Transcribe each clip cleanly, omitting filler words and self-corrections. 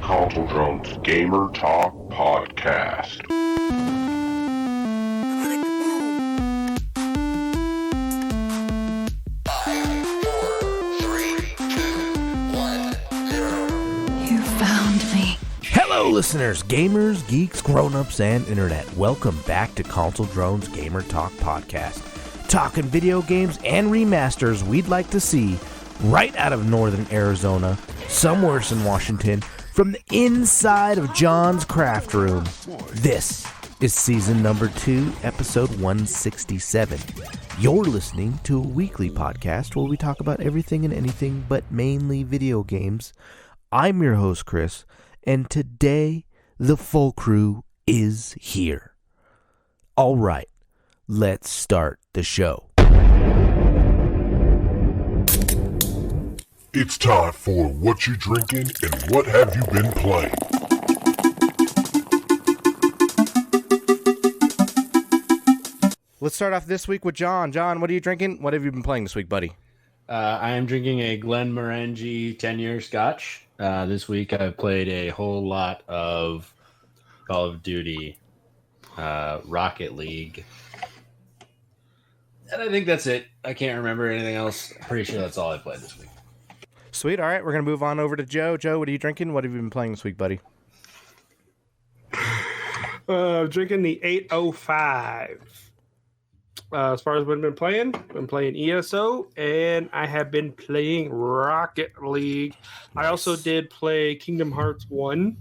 Console Drone's Gamer Talk Podcast. Hello listeners, gamers, geeks, grown-ups, and internet. Welcome back to Console Drone's Gamer Talk Podcast. Talking video games and remasters we'd like to see right out of northern Arizona, somewhere in Washington, from the inside of John's craft room. This is season number 2, episode 167. You're listening to a weekly podcast where we talk about everything and anything but mainly video games. I'm your host, Chris, and today the full crew is here. All right, let's start the show. It's time for What You Drinking and What Have You Been Playing. Let's start off this week with John. John, what are you drinking? What have you been playing this week, buddy? I am drinking a Glenmorangie 10-year Scotch. This week I've played a whole lot of Call of Duty, Rocket League, and I think that's it. I can't remember anything else. Pretty sure that's all I played this week. Sweet. All right, we're going to move on over to Joe. Joe, what are you drinking? What have you been playing this week, buddy? Drinking the 805. As far as what I've been playing, I'm playing ESO, and I have been playing Rocket League. Nice. I also did play Kingdom Hearts 1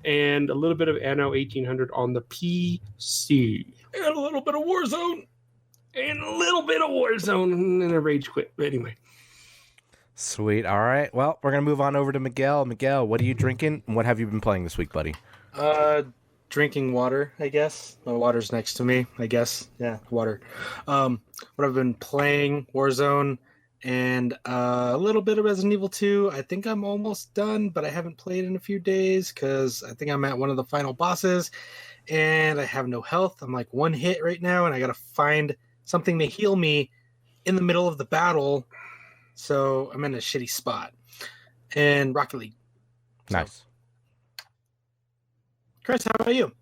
and a little bit of Anno 1800 on the PC. And a little bit of Warzone. And a Rage Quit. But anyway. Sweet. All right. Well, we're going to move on over to Miguel. Miguel, what are you drinking? And what have you been playing this week, buddy? Drinking water, I guess. My water's next to me, I guess. Yeah, water. What I've been playing, Warzone, and a little bit of Resident Evil 2. I think I'm almost done, but I haven't played in a few days because I think I'm at one of the final bosses, and I have no health. I'm like one hit right now, and I got to find something to heal me in the middle of the battle, so I'm in a shitty spot. And Rocket League. Nice. Chris, how about you?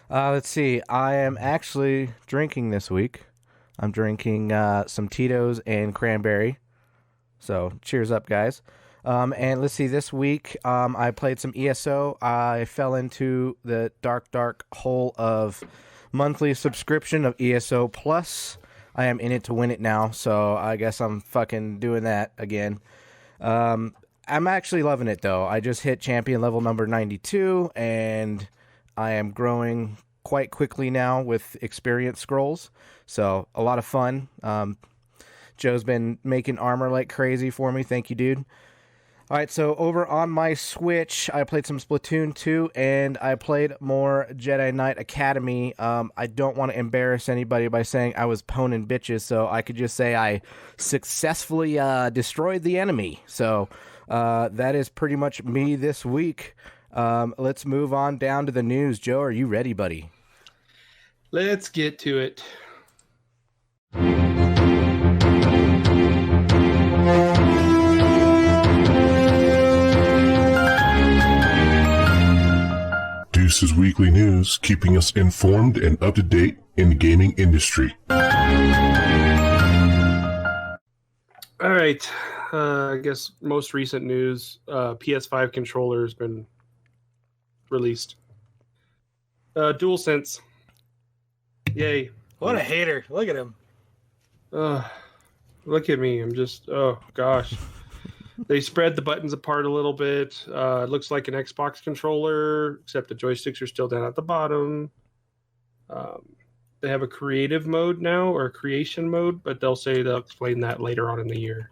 Let's see. I am actually drinking this week. I'm drinking some Tito's and cranberry. So, cheers up, guys. And let's see. This week, I played some ESO. I fell into the dark hole of monthly subscription of ESO Plus. I am in it to win it now, so I guess I'm fucking doing that again. I'm actually loving it, though. I just hit champion level number 92, and I am growing quite quickly now with experience scrolls, so a lot of fun. Joe's been making armor like crazy for me. Thank you, dude. All right, so over on my Switch, I played some Splatoon 2, and I played more Jedi Knight Academy. I don't want to embarrass anybody by saying I was poning bitches, so I could just say I successfully destroyed the enemy. So that is pretty much me this week. Let's move on down to the news. Joe, are you ready, buddy? Let's get to it. Deuce's Weekly News, keeping us informed and up to date in the gaming industry. All right. I guess most recent news, PS5 controller has been released. DualSense. Yay. What a hater. Look at him. Look at me. I'm just, oh, gosh. They spread the buttons apart a little bit. It looks like an Xbox controller, except the joysticks are still down at the bottom. They have a creative mode now, or a creation mode, but they'll explain that later on in the year.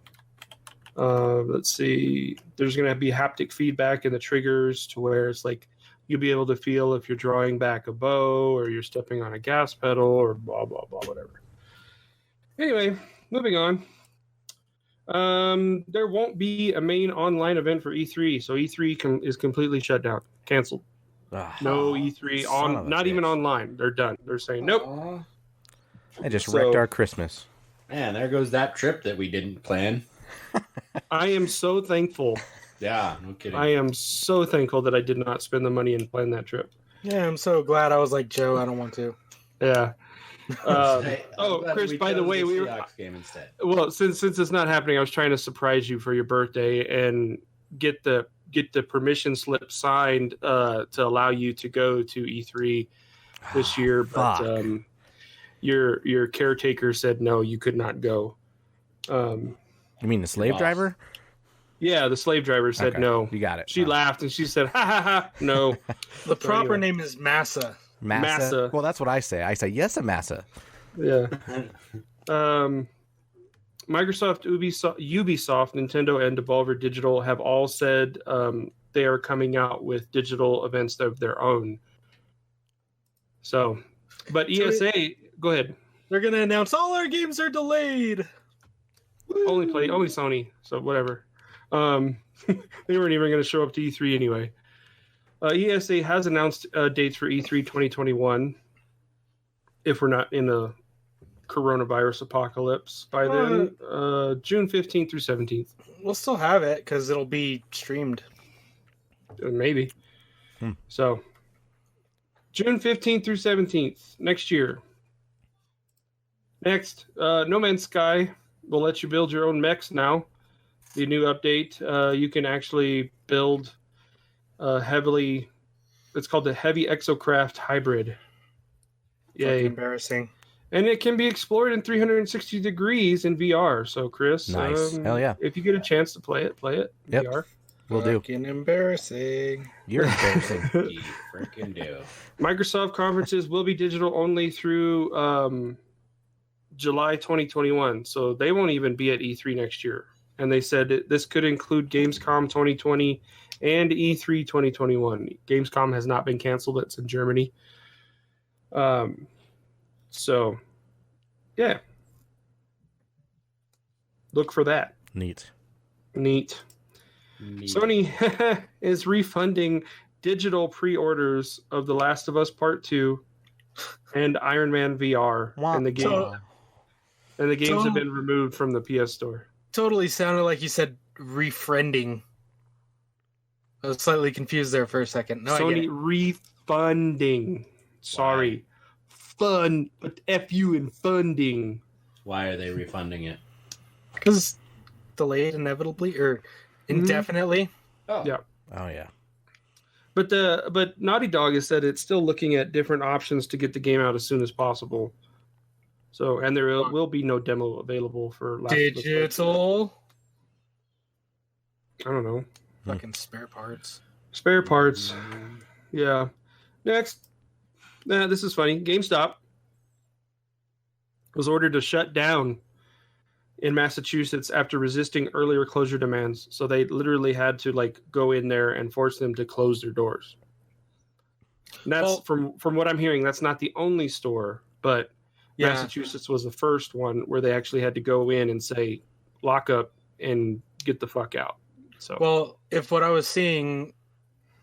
Let's see. There's going to be haptic feedback in the triggers to where it's like you'll be able to feel if you're drawing back a bow or you're stepping on a gas pedal or blah, blah, blah, whatever. Anyway, moving on. There won't be a main online event for E3, so E3 is completely shut down, canceled. No E3 on, not even online. They're done. They're saying nope. They just wrecked our Christmas. Man, there goes that trip that we didn't plan. I am so thankful Yeah, no kidding. I am so thankful that I did not spend the money and plan that trip. Yeah, I'm so glad I was like, Joe, I don't want to. Yeah. Hey, I'm Oh, glad Chris, we by the chose way, we were Seahawks game instead. well since it's not happening. I was trying to surprise you for your birthday and get the permission slip signed to allow you to go to E3 this year, but Fuck. your caretaker said no, you could not go. You mean the slave boss. driver? Yeah, the slave driver said Okay, no. you got it. She laughed and she said, "Ha ha ha, no." The proper anyway. name is Massa. Massa. Massa. Well, that's what I say. I say yes, a massa. Yeah. Microsoft, Ubisoft, Nintendo, and Devolver Digital have all said they are coming out with digital events of their own. So, but ESA, go ahead. They're gonna announce all our games are delayed. Only Sony. So whatever. They weren't even going to show up to E3 anyway. ESA has announced dates for E3 2021. If we're not in a coronavirus apocalypse by then, June 15th through 17th. We'll still have it because it'll be streamed. Maybe. So, June 15th through 17th next year. Next, No Man's Sky will let you build your own mechs now. The new update, you can actually build heavily. It's called the Heavy Exocraft Hybrid. Yay. Embarrassing. And it can be explored in 360 degrees in VR. So, Chris, Nice. Hell yeah. If you get a chance to play it. Yep. VR. Will do. Fucking embarrassing. You're embarrassing. You freaking do. Microsoft conferences will be digital only through July 2021. So they won't even be at E3 next year. And they said this could include Gamescom 2020 and E3 2021. Gamescom has not been canceled. It's in Germany. So, yeah. Look for that. Neat. Neat. Sony is refunding digital pre-orders of The Last of Us Part 2 and Iron Man VR. And the games have been removed from the PS Store. Totally sounded like you said refriending. I was slightly confused there for a second. No, Sony refunding. Sorry. Fun, but F-U in funding. Why are they refunding it? because delayed inevitably or indefinitely. Oh. Yeah. Oh yeah. But Naughty Dog has said it's still looking at different options to get the game out as soon as possible. So, and there will be no demo available for Last of Us Part 2. Digital. I don't know. Fucking spare parts. Spare parts. Yeah. Next. This is funny. GameStop was ordered to shut down in Massachusetts after resisting earlier closure demands. So they literally had to go in there and force them to close their doors. And that's from what I'm hearing, that's not the only store, but Massachusetts was the first one where they actually had to go in and say, lock up and get the fuck out. So well, if what I was seeing,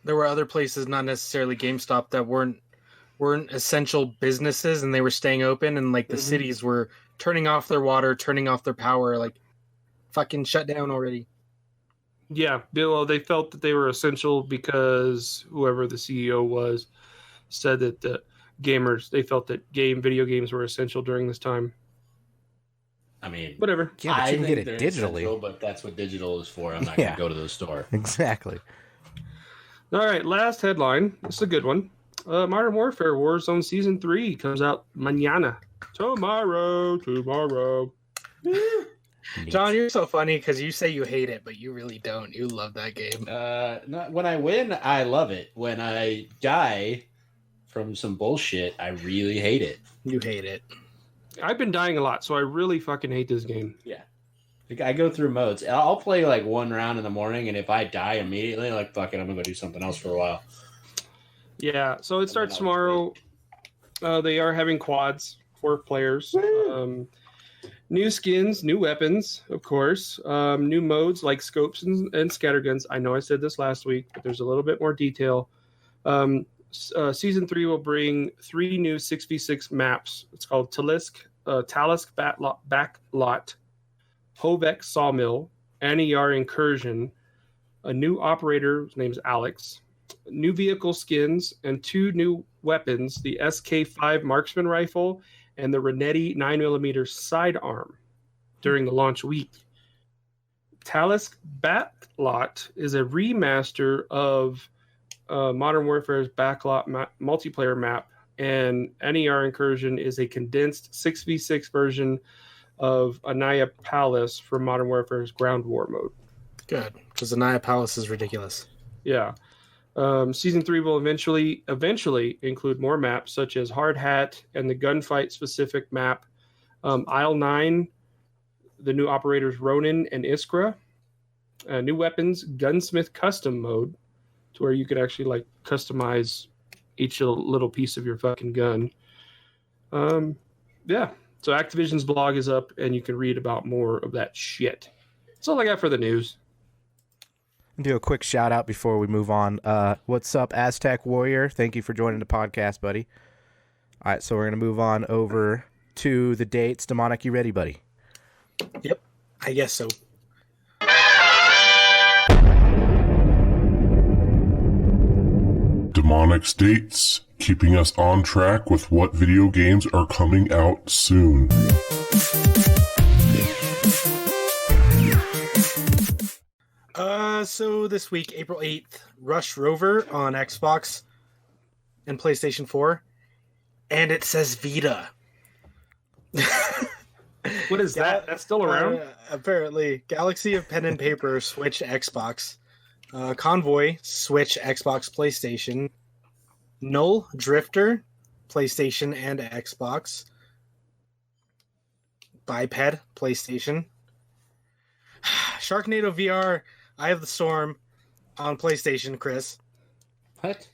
there were other places, not necessarily GameStop, that weren't essential businesses, and they were staying open, and the cities were turning off their water, turning off their power, fucking shut down already. Yeah, well, they felt that they were essential because whoever the CEO was said that the gamers, they felt that video games were essential during this time. I mean, whatever. Yeah, but you can get it they're digitally. essential, but that's what digital is for. I'm not going to go to the store. Exactly. All right, last headline. This is a good one. Modern Warfare Warzone Season 3 comes out mañana. Tomorrow. John, you're so funny because you say you hate it, but you really don't. You love that game. When I win, I love it. When I die from some bullshit, I really hate it. You hate it. I've been dying a lot, so I really fucking hate this game. Yeah. I go through modes. I'll play one round in the morning, and if I die immediately, fuck it, I'm going to go do something else for a while. Yeah, so it starts tomorrow. They are having quads, 4 players. New skins, new weapons, of course. New modes like scopes and scatterguns. I know I said this last week, but there's a little bit more detail. Season 3 will bring 3 new 6v6 maps. It's called Talisk Backlot, Hovek Sawmill, Aniyar Incursion, a new operator, his name's Alex, new vehicle skins, and 2 new weapons, the SK5 marksman rifle and the Renetti 9mm sidearm during the launch week. Talisk Backlot is a remaster of Modern Warfare's Backlot multiplayer map, and NER Incursion is a condensed 6v6 version of Anaya Palace from Modern Warfare's Ground War mode. Good, because Anaya Palace is ridiculous. Yeah. Season 3 will eventually include more maps, such as Hard Hat and the gunfight-specific map, Isle 9, the new operators Ronin and Iskra, new weapons, Gunsmith Custom mode, to where you could actually like customize each little piece of your fucking gun. Yeah. So Activision's blog is up, and you can read about more of that shit. That's all I got for the news. Do a quick shout out before we move on. What's up, Aztec Warrior? Thank you for joining the podcast, buddy. All right, so we're going to move on over to the dates. Demonic, you ready, buddy? Yep, I guess so. Demonic's dates, keeping us on track with what video games are coming out soon. So this week, April 8th, Rush Rover on Xbox and PlayStation 4. And it says Vita. What is that? That's still around? Apparently. Galaxy of Pen and Paper, Switch, Xbox. Convoy, Switch, Xbox, PlayStation. Null, Drifter, PlayStation and Xbox. Biped, PlayStation. Sharknado VR, Eye of the Storm on PlayStation, Chris. What?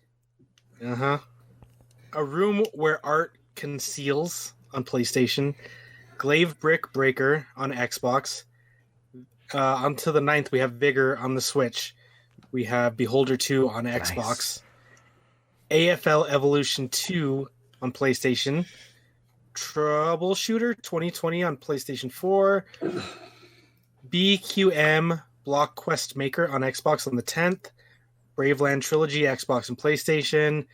Uh-huh. A Room Where Art Conceals on PlayStation. Glaive Brick Breaker on Xbox. Onto the 9th, we have Vigor on the Switch. We have Beholder 2 on Xbox. AFL Evolution 2 on PlayStation. Troubleshooter 2020 on PlayStation 4. BQM Block Quest Maker on Xbox on the 10th. Braveland Trilogy, Xbox and PlayStation.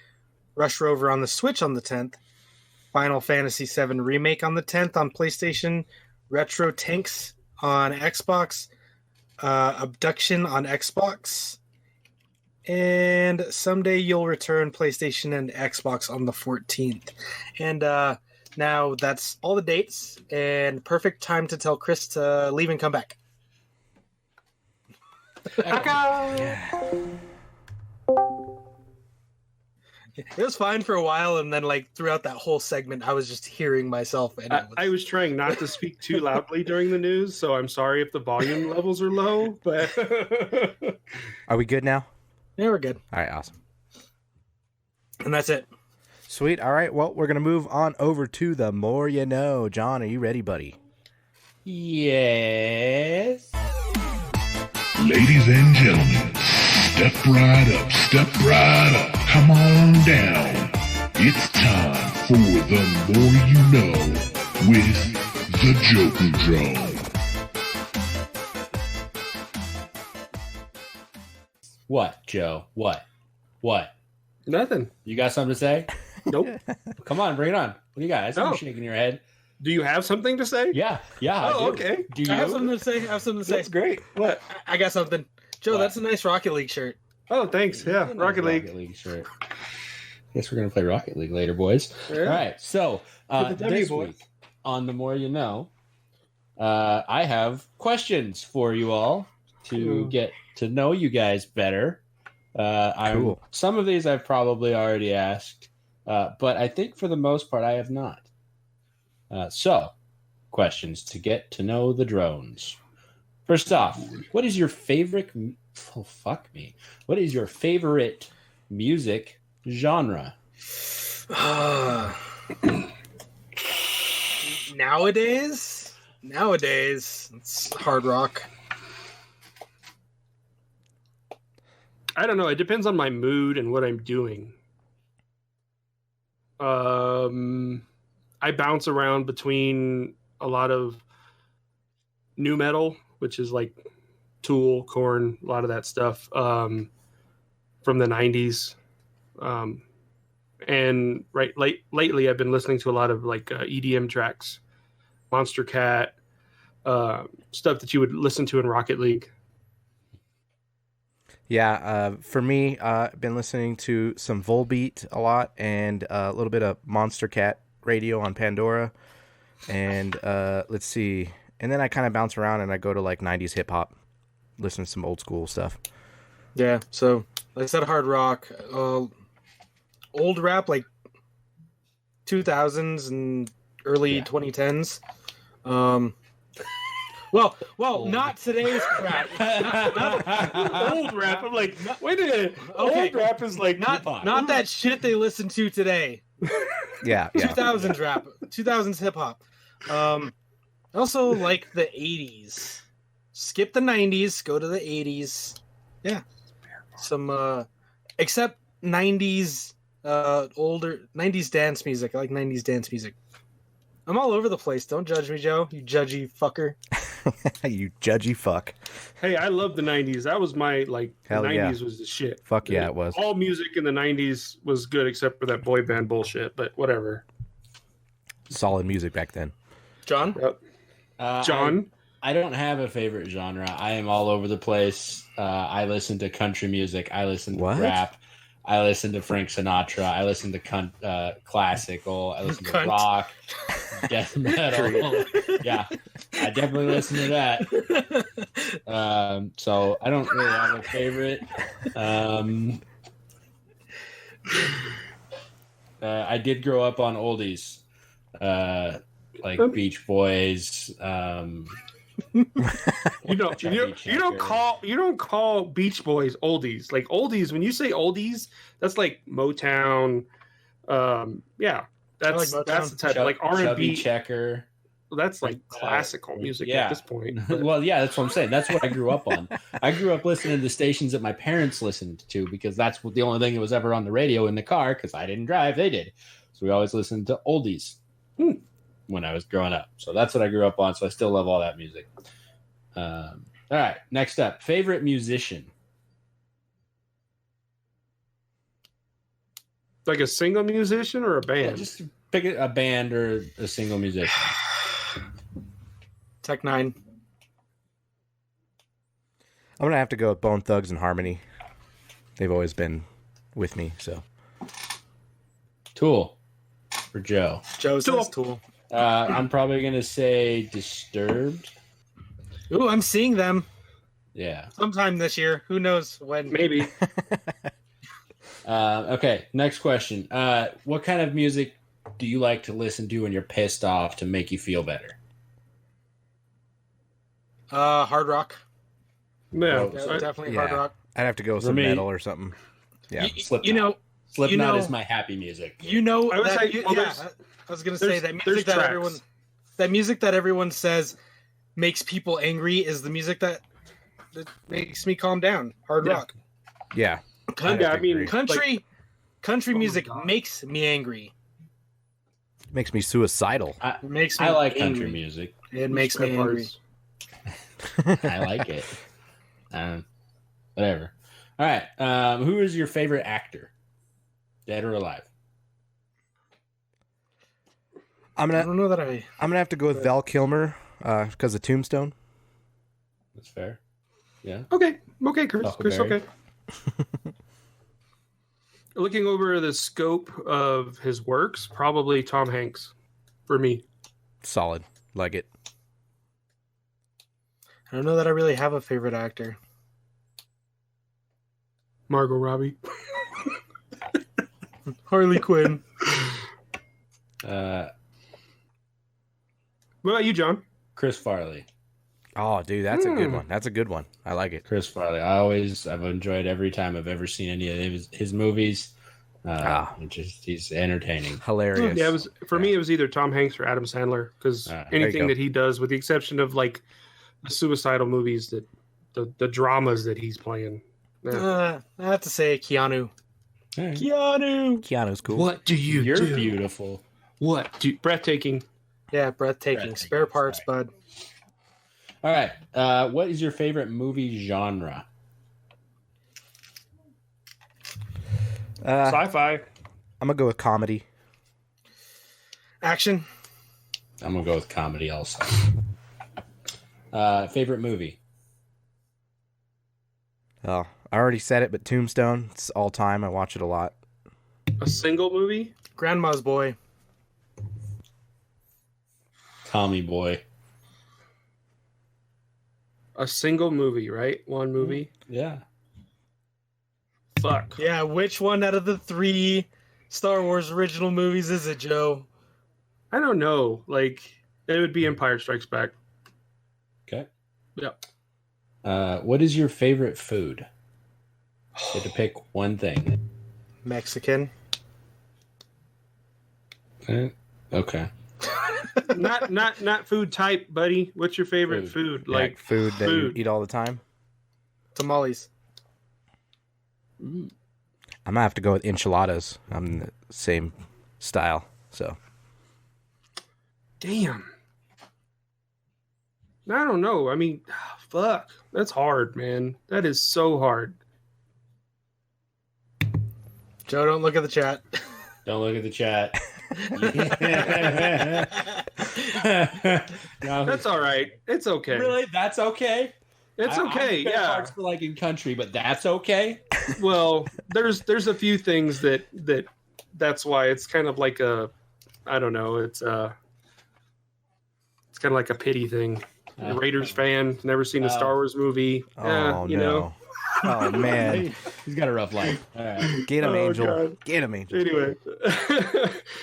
Rush Rover on the Switch on the 10th. Final Fantasy VII Remake on the 10th on PlayStation. Retro Tanks on Xbox. Abduction on Xbox. And Someday You'll Return PlayStation and Xbox on the 14th. And now that's all the dates, and perfect time to tell Chris to leave and come back. It was fine for a while, and then like throughout that whole segment, I was just hearing myself. And I was trying not to speak too loudly during the news, so I'm sorry if the volume levels are low. But Are we good now? Yeah, we're good. All right, awesome. And that's it. Sweet. All right, well, we're going to move on over to the More You Know. John, are you ready, buddy? Yes. Ladies and gentlemen, step right up, step right up, come on down. It's time for the More You Know with the Joker Drone. What, Joe? What? nothing. You got something to say? Nope. Come on, bring it on. What do you got? I see you shaking your head. Do you have something to say? Yeah. Oh, okay. Do you? I have something to say. That's great. What? I got something. Joe, What? that's a nice Rocket League shirt. Oh, thanks. Yeah, Rocket League. Shirt. Guess we're gonna play Rocket League later, boys. Yeah. All right. So With the W, this boys. week on The More You Know, I have questions for you all to get to know you guys better. Cool. Some of these I've probably already asked, but I think for the most part I have not. So, questions to get to know the drones. First off, what is your favorite? Oh, fuck me. What is your favorite music genre? Nowadays, it's hard rock. I don't know. It depends on my mood and what I'm doing. I bounce around between a lot of new metal, which is like Tool, Korn, a lot of that stuff from the 90s. And lately I've been listening to a lot of like EDM tracks, Monster Cat, stuff that you would listen to in Rocket League. Yeah, for me, I've been listening to some Volbeat a lot and a little bit of Monster Cat radio on Pandora. And let's see. And then I kind of bounce around and I go to like 90s hip hop, listen to some old school stuff. Yeah, so like I said, hard rock, old rap, like 2000s and early 2010s. Well, not today's crap. Not Old rap. I'm like, wait a minute. Okay. Old rap is like not that shit they listen to today. Yeah. 2000s rap, 2000s hip hop. I also like the 80s. Skip the 90s, go to the 80s. Yeah. Some except 90s older 90s dance music. I like 90s dance music. I'm all over the place. Don't judge me, Joe. You judgy fucker. You judgy fuck. Hey, I love the 90s. That was my Hell the 90s yeah. was the shit. Fuck yeah, it was. All music in the 90s was good except for that boy band bullshit, but whatever. Solid music back then. John? Yep. John? I don't have a favorite genre. I am all over the place. I listen to country music. I listen to What? rap. I listen to Frank Sinatra. I listen to classical. I listen to Cunt. rock, death metal. Yeah, I definitely listen to that. So I don't really have a favorite. I did grow up on oldies, like Beach Boys. You don't call Beach Boys oldies. Like oldies, when you say oldies, that's like Motown. Yeah, that's Motown. that's the type like R&B. Chubby Checker. That's like classical music yeah. at this point. Well, yeah, that's what I'm saying. That's what I grew up on. I grew up listening to the stations that my parents listened to because that's the only thing that was ever on the radio in the car because I didn't drive, they did. So we always listened to oldies when I was growing up. So that's what I grew up on. So I still love all that music. All right, next up, favorite musician. Like a single musician or a Yeah, band? just pick a band or a single musician. Tech 9. I'm going to have to go with Bone Thugs and Harmony. They've always been with me, so. Tool for Joe. Joe says Tool. I'm probably going to say Disturbed. Ooh, I'm seeing them Yeah. sometime this year. Who knows when? Maybe. Okay, next question. What kind of music do you like to listen to when you're pissed off to make you feel better? Hard rock. Yeah, Yeah, definitely hard Yeah. rock. I'd have to go with some For me- metal or something. Yeah. Slipknot. You Slipknot know- is my happy music. You know I would that, say- well, yeah, there's- I was gonna say there's- that there's music that tracks. everyone says makes people angry is the music that makes me calm down. Hard Yeah. rock. Yeah. Country, I agree. country Oh my music God. makes me angry. Makes me suicidal. It makes me I like angry. country music. It makes me Spare angry. parts. I like it. Whatever. All right. Who is your favorite actor, dead or alive? I'm I gonna don't know that I'm gonna have to go with Val Kilmer because of Tombstone. That's fair. Yeah. Okay, Chris. Huckleberry. Okay. Looking over the scope of his works, probably Tom Hanks for me. Solid. Like it. I don't know that I really have a favorite actor. Margot Robbie. Harley Quinn. What about you, John? Chris Farley. Oh, dude, that's a good one. That's a good one. I like it. Chris Farley. I've enjoyed every time I've ever seen any of his movies. He's entertaining. Hilarious. Yeah, me. It was either Tom Hanks or Adam Sandler because There you anything go. that he does, with the exception of like the suicidal movies, that the dramas that he's playing. Yeah. I have to say Keanu. All right. Keanu's cool. What do you You're do? beautiful. Breathtaking. Yeah, breathtaking. Spare parts, bud. All right. What is your favorite movie genre? Sci-fi. I'm gonna go with comedy. Action. I'm gonna go with comedy also. Favorite movie? Oh, I already said it, but Tombstone. It's all time. I watch it a lot. A single movie. Grandma's Boy. Tommy Boy. A single movie, right? One movie. Yeah. Fuck. Yeah, which one out of the 3 Star Wars original movies is it, Joe? I don't know. Like, it would be Empire Strikes Back. Okay. Yep. What is your favorite food? You have to pick one thing. Mexican. Okay. not food type, buddy. What's your favorite food? Like food that you food. eat all the time. Tamales. I'm gonna have to go with enchiladas. I'm the same style. So Damn. I don't know. I mean, fuck. That's hard, man. That is so hard. Joe, don't look at the chat. Don't look at the chat. No, That's all right. It's okay. really? That's okay? It's okay. I Yeah. parts for like in country, but that's okay? Well, there's a few things that's why it's kind of like a, I don't know. It's kind of like a pity thing. Raiders fan, never seen a Star Wars movie. oh you no. know. Oh man. He's got a rough life. All right. Get him, Oh, Angel. God. Get him, Angel. Anyway.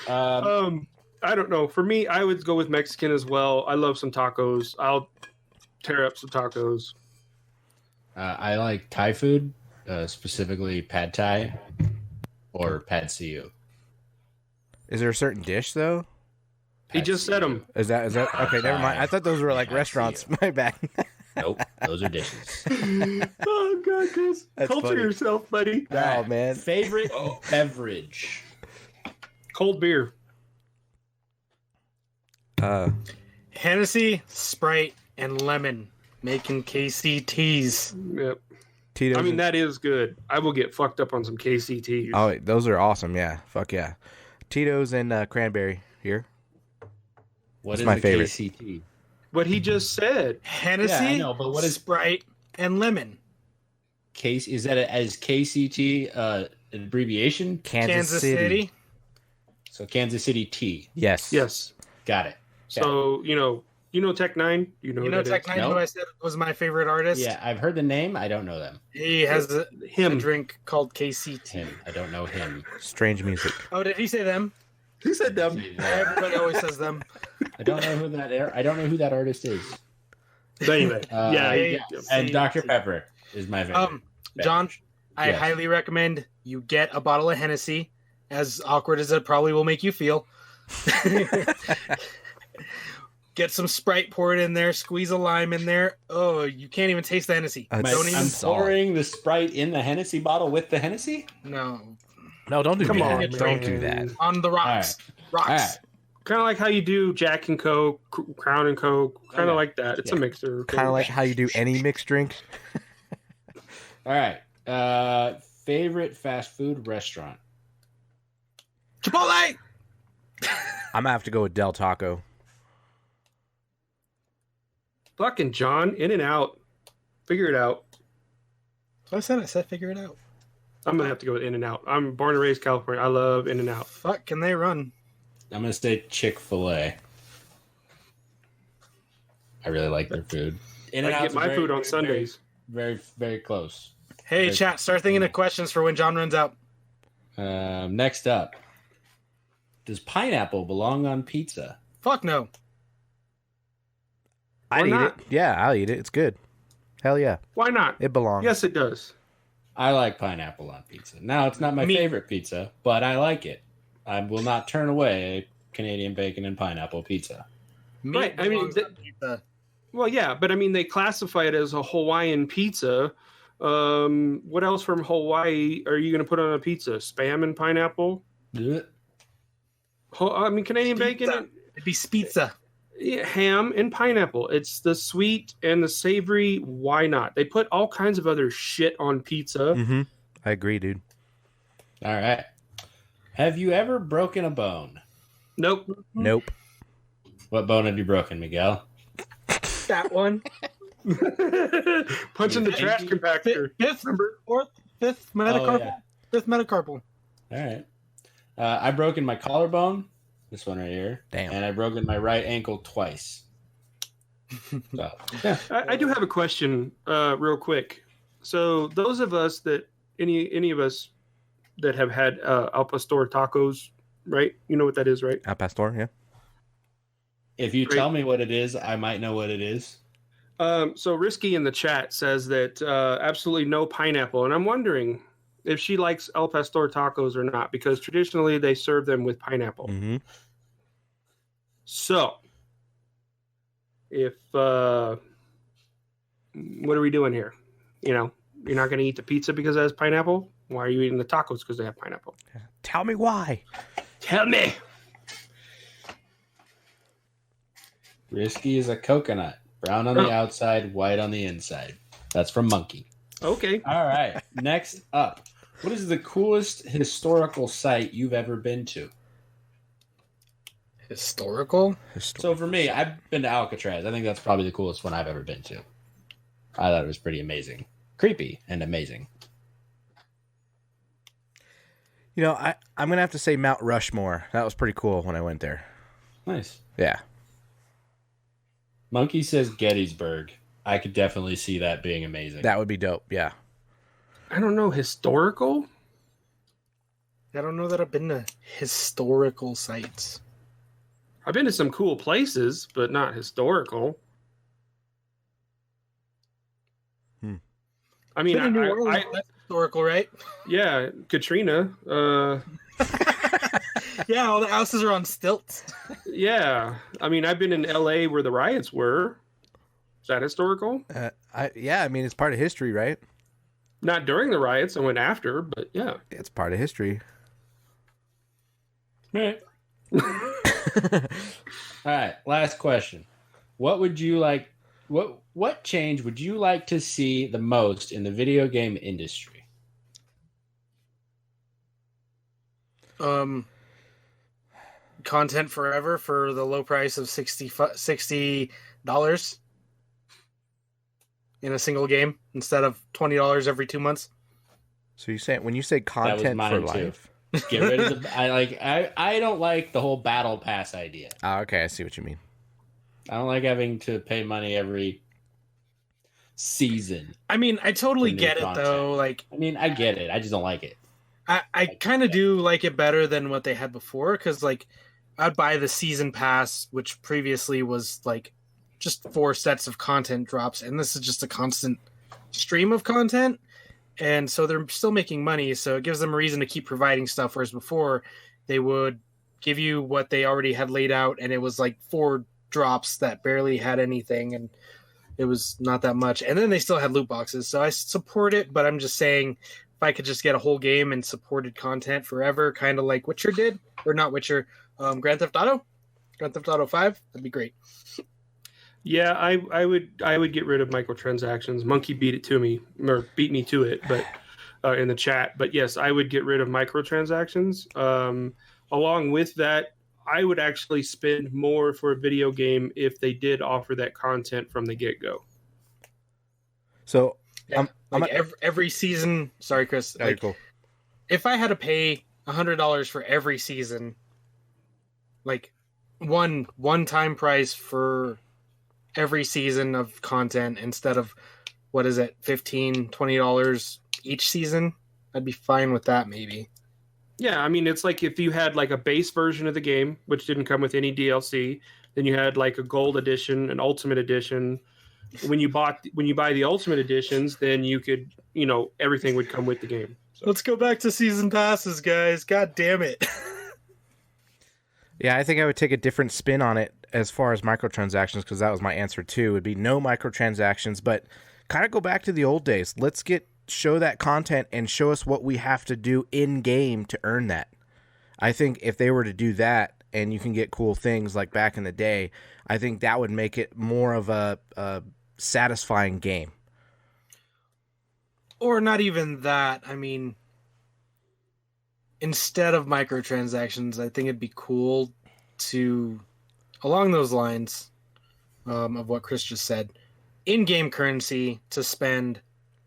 I don't know. For me, I would go with Mexican as well. I love some tacos. I'll tear up some tacos. I like Thai food, specifically pad Thai or pad see ew. Is there a certain dish though? He just said them. Is that okay? Never mind. I thought those were like restaurants. My bad. Nope, those are dishes. Oh God, Chris! That's Culture funny. yourself, buddy. Oh man. Favorite beverage? Cold beer. Hennessy, Sprite, and lemon. Making KCTs. Yep. Tito's. I mean, that is good. I will get fucked up on some KCTs. Oh, wait, those are awesome. Yeah. Fuck yeah. Tito's and cranberry here. What That's is my a favorite. KCT? What he just said. Hennessy, Yeah, I know, but what is Sprite, and lemon. case? Is that as KCT an abbreviation? Kansas City. So Kansas City T. Yes. Yes. Got it. So, you know Tech Nine? You know who that Tech is? Nine, Nope. who I said was my favorite artist? Yeah, I've heard the name. I don't know them. He has a Him. drink called KCT. Him. I don't know him. Strange music. Oh, did he say them? Who said them? Everybody always says them. I don't know who that. I don't know who that artist is. But anyway, yeah. yeah. And Dr. Pepper is my favorite. John, I Yes. highly recommend you get a bottle of Hennessy, as awkward as it probably will make you feel. Get some Sprite, pour it in there, squeeze a lime in there. Oh, you can't even taste the Hennessy. It's Don't even. I'm solid. pouring the Sprite in the Hennessy bottle with the Hennessy. No. No, don't do Come that. on, Don't man. do that. On the rocks. Rocks. All right. Kind of like how you do Jack and Coke, Crown and Coke. Kind of Okay. like that. It's a Yeah. mixer. Kind of like how you do any mixed drink. All right. Favorite fast food restaurant? Chipotle! I'm gonna have to go with Del Taco. fucking John. In and out. Figure it out. I said figure it out. I'm gonna have to go with In and Out. I'm born and raised California. I love In and Out. Fuck, can they run? I'm gonna say Chick-fil-A. I really like their food. I get my food on Sundays. Very, very close. Hey, chat, start thinking of questions for when John runs out. Next up, does pineapple belong on pizza? Fuck no. I'd eat not? it. Yeah, I'll eat it. It's good. Hell yeah. Why not? It belongs. Yes, it does. I like pineapple on pizza. Now, it's not my favorite pizza, but I like it. I will not turn away Canadian bacon and pineapple pizza. Meat Right, I mean, belongs on pizza. Well, yeah, but I mean, they classify it as a Hawaiian pizza. What else from Hawaii are you going to put on a pizza? Spam and pineapple? Ugh. I mean, Canadian Pizza. bacon. It'd be pizza. ham and pineapple. It's the sweet and the savory. Why not? They put all kinds of other shit on pizza. Mm-hmm. I agree, dude. All right. Have you ever broken a bone? Nope. Nope. What bone have you broken, Miguel? That one. Punching the trash compactor. Fifth metacarpal. Oh, yeah. Fifth metacarpal. All right. I've broken my collarbone, this one right here. Damn. And I've broken my right ankle twice. So, yeah. I do have a question, real quick. So those of us that any of us that have had al pastor tacos, right? You know what that is, right? Al pastor, yeah. If you tell me what it is, I might know what it is. So Risky in the chat says that absolutely no pineapple, and I'm wondering if she likes al pastor tacos or not, because traditionally they serve them with pineapple. Mm-hmm. So, if what are we doing here? You know, you're not going to eat the pizza because it has pineapple. Why are you eating the tacos because they have pineapple? Tell me why. Tell me. Risky is a coconut. Brown on the outside, white on the inside. That's from Monkey. Okay. All right. Next up. What is the coolest historical site you've ever been to? Historical? So for me, I've been to Alcatraz. I think that's probably the coolest one I've ever been to. I thought it was pretty amazing. Creepy and amazing. You know, I'm going to have to say Mount Rushmore. That was pretty cool when I went there. Nice. Yeah. Monkey says Gettysburg. I could definitely see that being amazing. That would be dope, yeah. I don't know, historical? I don't know that I've been to historical sites. I've been to some cool places, but not historical. I mean, Been to New Orleans, that's historical, right? Yeah, Katrina. Yeah, all the houses are on stilts. Yeah, I mean, I've been in L.A. where the riots were. Is that historical? Yeah, I mean, it's part of history, right? Not during the riots. I went after, but yeah. It's part of history. All right, last question. What would you like? What change would you like to see the most in the video game industry? Content forever for the low price of $60 in a single game instead of $20 every 2 months. So you say when you say content for life, get rid of the. I don't like the whole battle pass idea. Okay, I see what you mean. I don't like having to pay money every season. I mean, I totally get content. it though. Like, I mean, I get it. I just don't like it. I kind of do like it better than what they had before, because like I'd buy the season pass, which previously was like just 4 sets of content drops, and this is just a constant stream of content. And so they're still making money, so it gives them a reason to keep providing stuff, whereas before they would give you what they already had laid out, and it was like 4 drops that barely had anything, and it was not that much. And then they still had loot boxes, so I support it, but I'm just saying if I could just get a whole game and supported content forever, kind of like Witcher did, or not Witcher, Grand Theft Auto 5, that'd be great. Yeah, I would get rid of microtransactions. Monkey beat me to it, but in the chat. But yes, I would get rid of microtransactions. Along with that, I would actually spend more for a video game if they did offer that content from the get-go. So yeah, every season. Sorry, Chris. Like, cool. If I had to pay $100 for every season, like one-time price for every season of content instead of $15, $20 each season, I'd be fine with that maybe. Yeah, I mean, it's like if you had like a base version of the game, which didn't come with any DLC, then you had like a gold edition, an ultimate edition. When you buy the ultimate editions, then you could, everything would come with the game. So. Let's go back to season passes, guys. God damn it. Yeah, I think I would take a different spin on it as far as microtransactions, because that was my answer too. It would be no microtransactions, but kind of go back to the old days. Let's show that content and show us what we have to do in game to earn that. I think if they were to do that, and you can get cool things like back in the day, I think that would make it more of a satisfying game. Or not even that. I mean, instead of microtransactions, I think it'd be cool to, along those lines of what Chris just said, in-game currency to spend,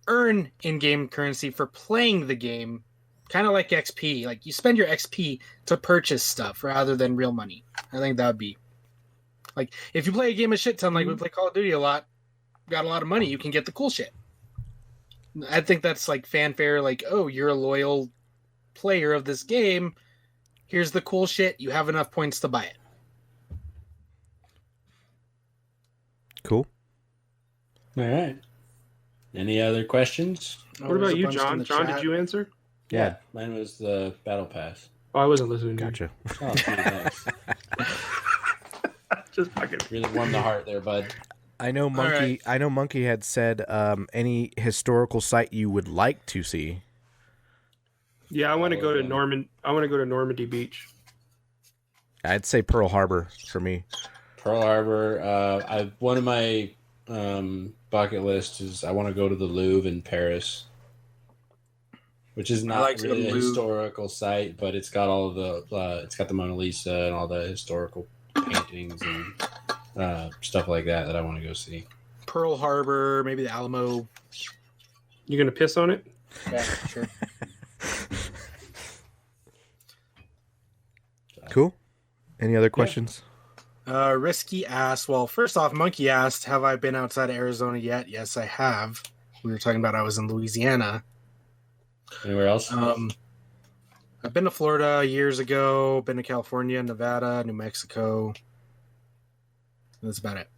earn in-game currency for playing the game, kind of like XP. Like, you spend your XP to purchase stuff rather than real money. I think that would be, like, if you play a game a shit ton, like we play Call of Duty a lot, got a lot of money, you can get the cool shit. I think that's like fanfare, like, oh, you're a loyal player of this game, here's the cool shit, you have enough points to buy it. Cool. All right. Any other questions? What about you, John? John, did you answer? Yeah, mine was the battle pass. Oh, I wasn't listening to you. Gotcha. Oh, gee, thanks. Just fucking. Really warmed the heart there, bud. I know Monkey. right. I know Monkey had said any historical site you would like to see. Yeah, I want to go to Normandy Beach. I'd say Pearl Harbor for me. Pearl Harbor. One of my bucket list is I want to go to the Louvre in Paris, which is not like really the a Louvre. historical site, but it's got all of the it's got the Mona Lisa and all the historical paintings and stuff like that I want to go see. Pearl Harbor, maybe the Alamo. You gonna piss on it? Yeah, sure. Cool. Any other questions? Risky asked, well, first off, Monkey asked, have I been outside of Arizona yet? Yes, I have. We were talking about I was in Louisiana. Anywhere else? I've been to Florida years ago, been to California, Nevada, New Mexico. That's about it.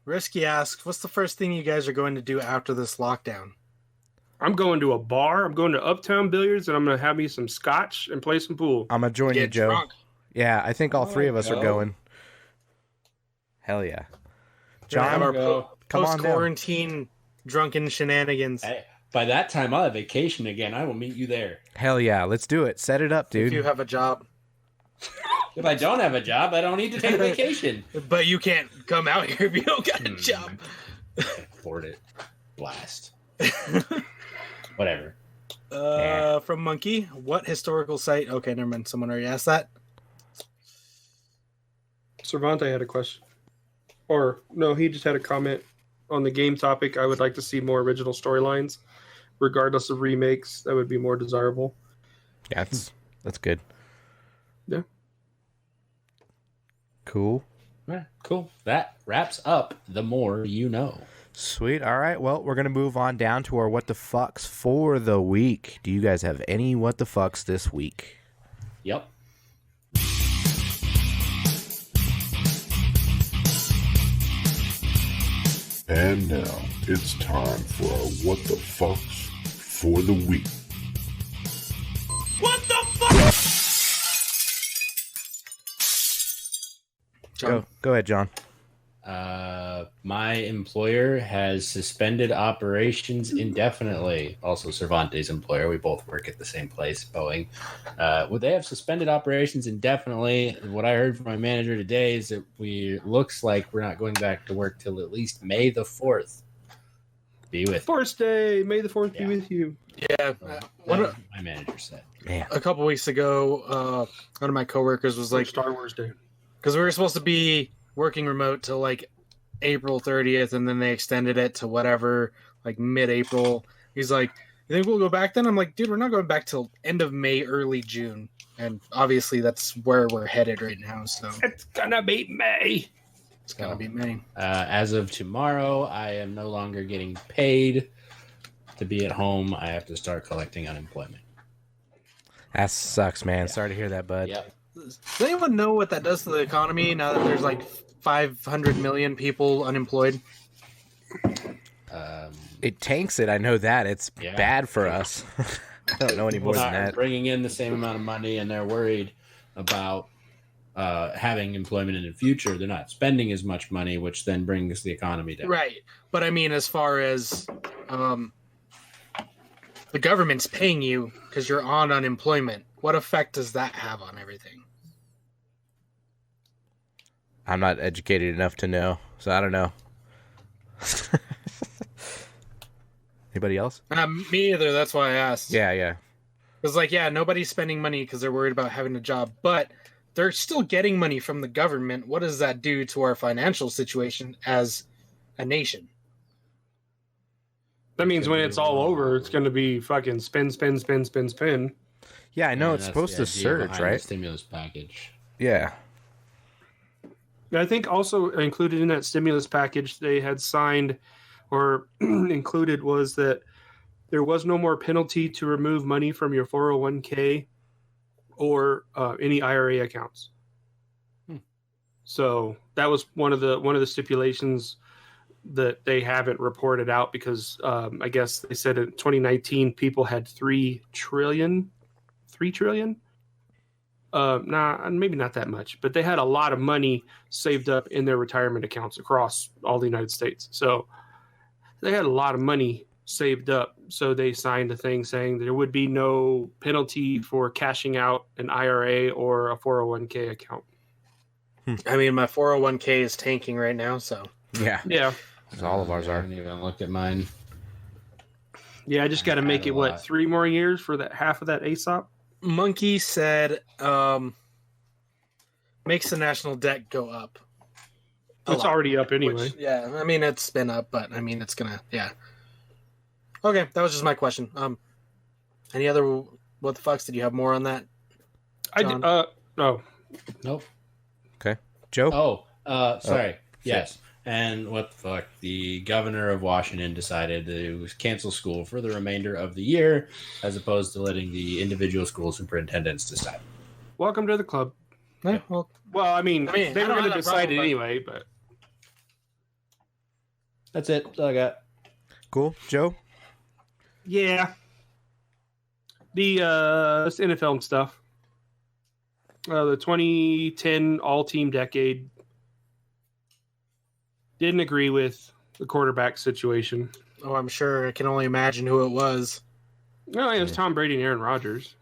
Risky asks, what's the first thing you guys are going to do after this lockdown? I'm going to a bar. I'm going to Uptown Billiards, and I'm going to have me some scotch and play some pool. I'm gonna join you, Get Joe. drunk. Yeah, I think all three of us are go. going. Hell yeah, Gonna have John. our go. Come on down. post-quarantine drunken shenanigans. Hey, by that time, I'll have vacation again. I will meet you there. Hell yeah, let's do it. Set it up, If you dude. have a job. If I don't have a job, I don't need to take a vacation. But you can't come out here if you don't got a job. I can't afford it. Blast. Whatever. From Monkey, what historical site? Okay, never mind. Someone already asked that. Cervante had a question. Or, no, he just had a comment on the game topic. I would like to see more original storylines, regardless of remakes. That would be more desirable. Yeah, that's good. Yeah. Cool. All right, cool. That wraps up the more you know. Sweet. All right. Well, we're gonna move on down to our what the fucks for the week. Do you guys have any what the fucks this week? Yep. And now it's time for our What the Fucks for the week. Go ahead, John. My employer has suspended operations indefinitely. Also, Cervantes' employer. We both work at the same place, Boeing. Well, they have suspended operations indefinitely. What I heard from my manager today is that looks like we're not going back to work till at least May the 4th. Be with Force Day! May the 4th be Yeah. with you. Yeah. That's One what of, my manager said. Man. a couple weeks ago, one of my coworkers was Like like, Star Wars Day. because we were supposed to be working remote till like April 30th, and then they extended it to whatever, like mid-April. He's like, you think we'll go back then? I'm like, dude, we're not going back till end of May, early June. And obviously that's where we're headed right now, so It's gonna be May. it's gonna be May. As of tomorrow, I am no longer getting paid to be at home. I have to start collecting unemployment. That sucks, man. Sorry to hear that, bud. Yep. Does anyone know what that does to the economy now that there's like 500 million people unemployed? It tanks it. I know that. It's Yeah. bad for us. I don't know any more People than not that. bringing in the same amount of money, and they're worried about having employment in the future. They're not spending as much money, which then brings the economy down. Right. But I mean, as far as the government's paying you because you're on unemployment. what effect does that have on everything? I'm not educated enough to know, so I don't know. Anybody else? Me either. That's why I asked. Yeah. Because, like, yeah, nobody's spending money because they're worried about having a job, but they're still getting money from the government. What does that do to our financial situation as a nation? That means when it's all over, it's going to be fucking spin. Yeah, I know it's that's supposed the to idea surge, behind right? The stimulus package. Yeah. I think also included in that stimulus package they had signed or included was that there was no more penalty to remove money from your 401k or any IRA accounts. So that was one of the stipulations that they haven't reported out because I guess they said in 2019 people had 3 trillion. Maybe not that much, but they had a lot of money saved up in their retirement accounts across all the United States. So they had a lot of money saved up. So they signed a thing saying there would be no penalty for cashing out an IRA or a 401k account. I mean, my 401k is tanking right now, so. Yeah. Yeah. All of ours I are. haven't even looked at mine. Yeah, I just got to make had it, a what, lot. 3 more years for that half of that ASOP? Monkey said makes the national debt go up. It's already up anyway. Which, yeah, I mean, it's been up, but I mean, it's gonna, yeah. Okay, that was just my question. Any other what the fucks? Did you have more on that? John? No. Nope. Okay. Joe? Sorry. Yes. And what the fuck? The governor of Washington decided to cancel school for the remainder of the year as opposed to letting the individual school superintendents decide. Welcome to the club. Yeah, well, Well, I mean I they don't were have going to that decide problem, it anyway, but That's it. That's all I got. Cool. Joe? yeah. The NFL stuff. The 2010 all-team decade. Didn't agree with the quarterback situation. oh, I'm sure I can only imagine who it was. No, it was Tom Brady and Aaron Rodgers.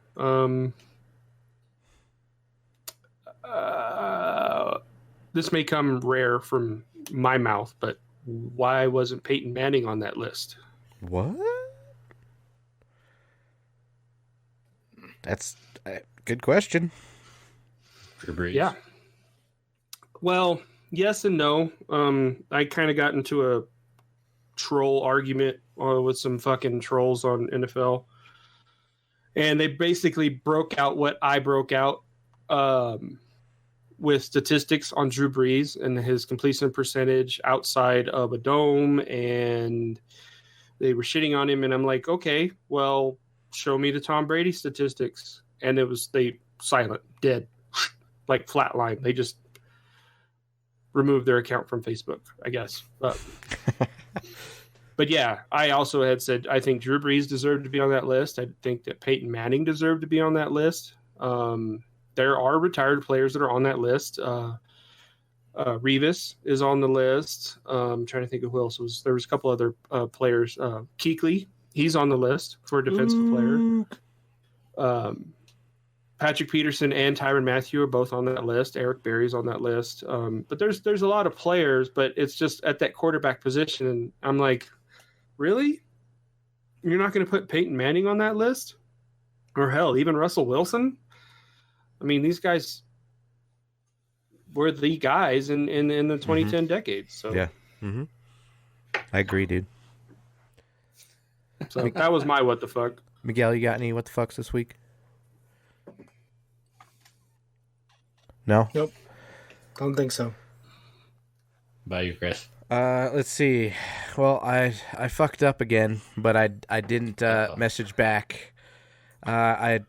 This may come rare from my mouth, but why wasn't Peyton Manning on that list? What? That's a good question. Drew Brees. Yeah. Well, yes and no. I kind of got into a troll argument with some fucking trolls on NFL. And they basically broke out what I broke out with statistics on Drew Brees and his completion percentage outside of a dome. And they were shitting on him. And I'm like, okay, well, show me the Tom Brady statistics. And they silent, dead, like flatline. They just removed their account from Facebook, I guess. But yeah, I also had said I think Drew Brees deserved to be on that list. I think that Peyton Manning deserved to be on that list. There are retired players that are on that list. Revis is on the list. I'm trying to think of who else was. There was a couple other players. Keekly, he's on the list for a defensive player. Patrick Peterson and Tyrann Mathieu are both on that list. Eric Berry's on that list. But there's a lot of players, but it's just at that quarterback position. And I'm like, really? You're not going to put Peyton Manning on that list? Or hell, even Russell Wilson? I mean, these guys were the guys in the 2010 decade. So Yeah. Mm-hmm. I agree, dude. So that was my what the fuck. Miguel, you got any what the fucks this week? No? Nope. Don't think so. By you, Chris. Let's see. Well, I fucked up again, but I didn't message back. I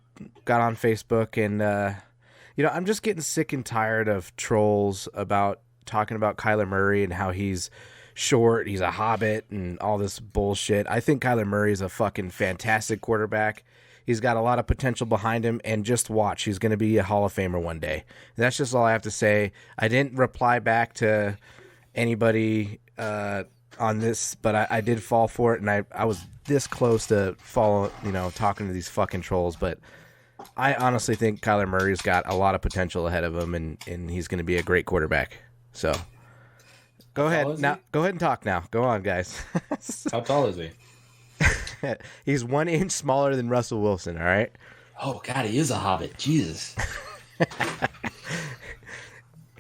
got on Facebook and I'm just getting sick and tired of trolls about talking about Kyler Murray and how he's short, he's a hobbit, and all this bullshit. I think Kyler Murray is a fucking fantastic quarterback. He's got a lot of potential behind him, and just watch, he's going to be a Hall of Famer one day. That's just all I have to say. I didn't reply back to anybody on this, but I did fall for it, and I was this close to talking to these fucking trolls, but I honestly think Kyler Murray's got a lot of potential ahead of him, and he's going to be a great quarterback. So go ahead now. Go ahead and talk now. Go on, guys. How tall is he? He's 1 inch smaller than Russell Wilson. All right. Oh God, he is a hobbit. Jesus.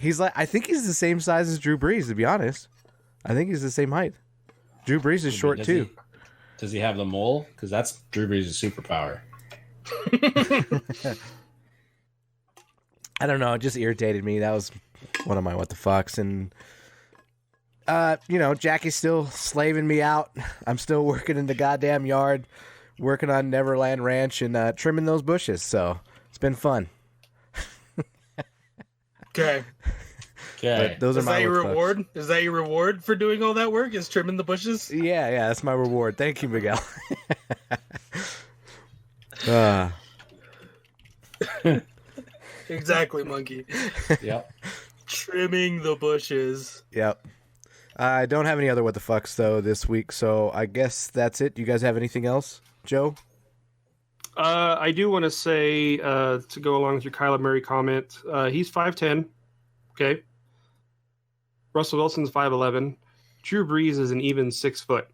I think he's the same size as Drew Brees. To be honest, I think he's the same height. Drew Brees is short too. Does he have the mole? Because that's Drew Brees' superpower. I don't know. It just irritated me. That was one of my what the fucks. And, Jackie's still slaving me out. I'm still working in the goddamn yard, working on Neverland Ranch and trimming those bushes. So it's been fun. Okay. Okay. Those are Is my that your what the fucks. reward? Is that your reward for doing all that work? Is trimming the bushes? Yeah, that's my reward. Thank you, Miguel. Exactly, monkey. Yep. Trimming the bushes. Yep. I don't have any other what the fucks though this week, so I guess that's it. Do you guys have anything else, Joe? I do want to say to go along with your Kyler Murray comment, he's 5'10". Okay. Russell Wilson's 5'11". Drew Brees is an even 6 foot.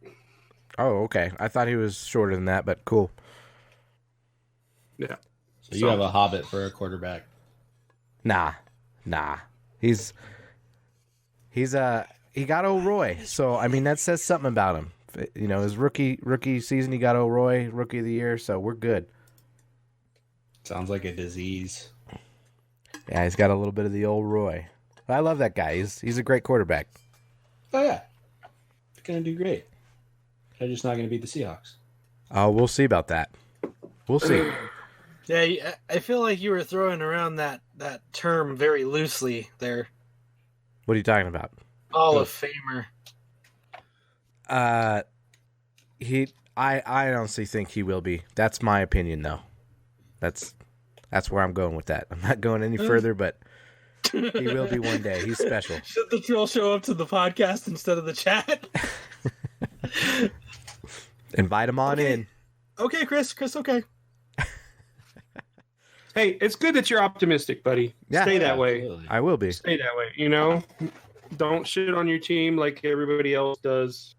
Oh, okay. I thought he was shorter than that, but cool. Yeah. So you have a hobbit for a quarterback. Nah. He got O'Roy, so I mean that says something about him. You know, his rookie season, he got O'Roy, Rookie of the Year, so we're good. Sounds like a disease. Yeah, he's got a little bit of the old Roy. I love that guy. He's a great quarterback. Oh yeah, he's gonna do great. They're just not gonna beat the Seahawks. We'll see about that. We'll see. Yeah, I feel like you were throwing around that term very loosely there. What are you talking about? Hall of Famer. I honestly think he will be. That's my opinion, though. That's where I'm going with that. I'm not going any further, but he will be one day. He's special. Should the troll show up to the podcast instead of the chat? Invite him on in. Okay, Chris, okay. Hey, it's good that you're optimistic, buddy. Yeah. Stay that way. Absolutely. I will be. Stay that way. You know, don't shit on your team like everybody else does.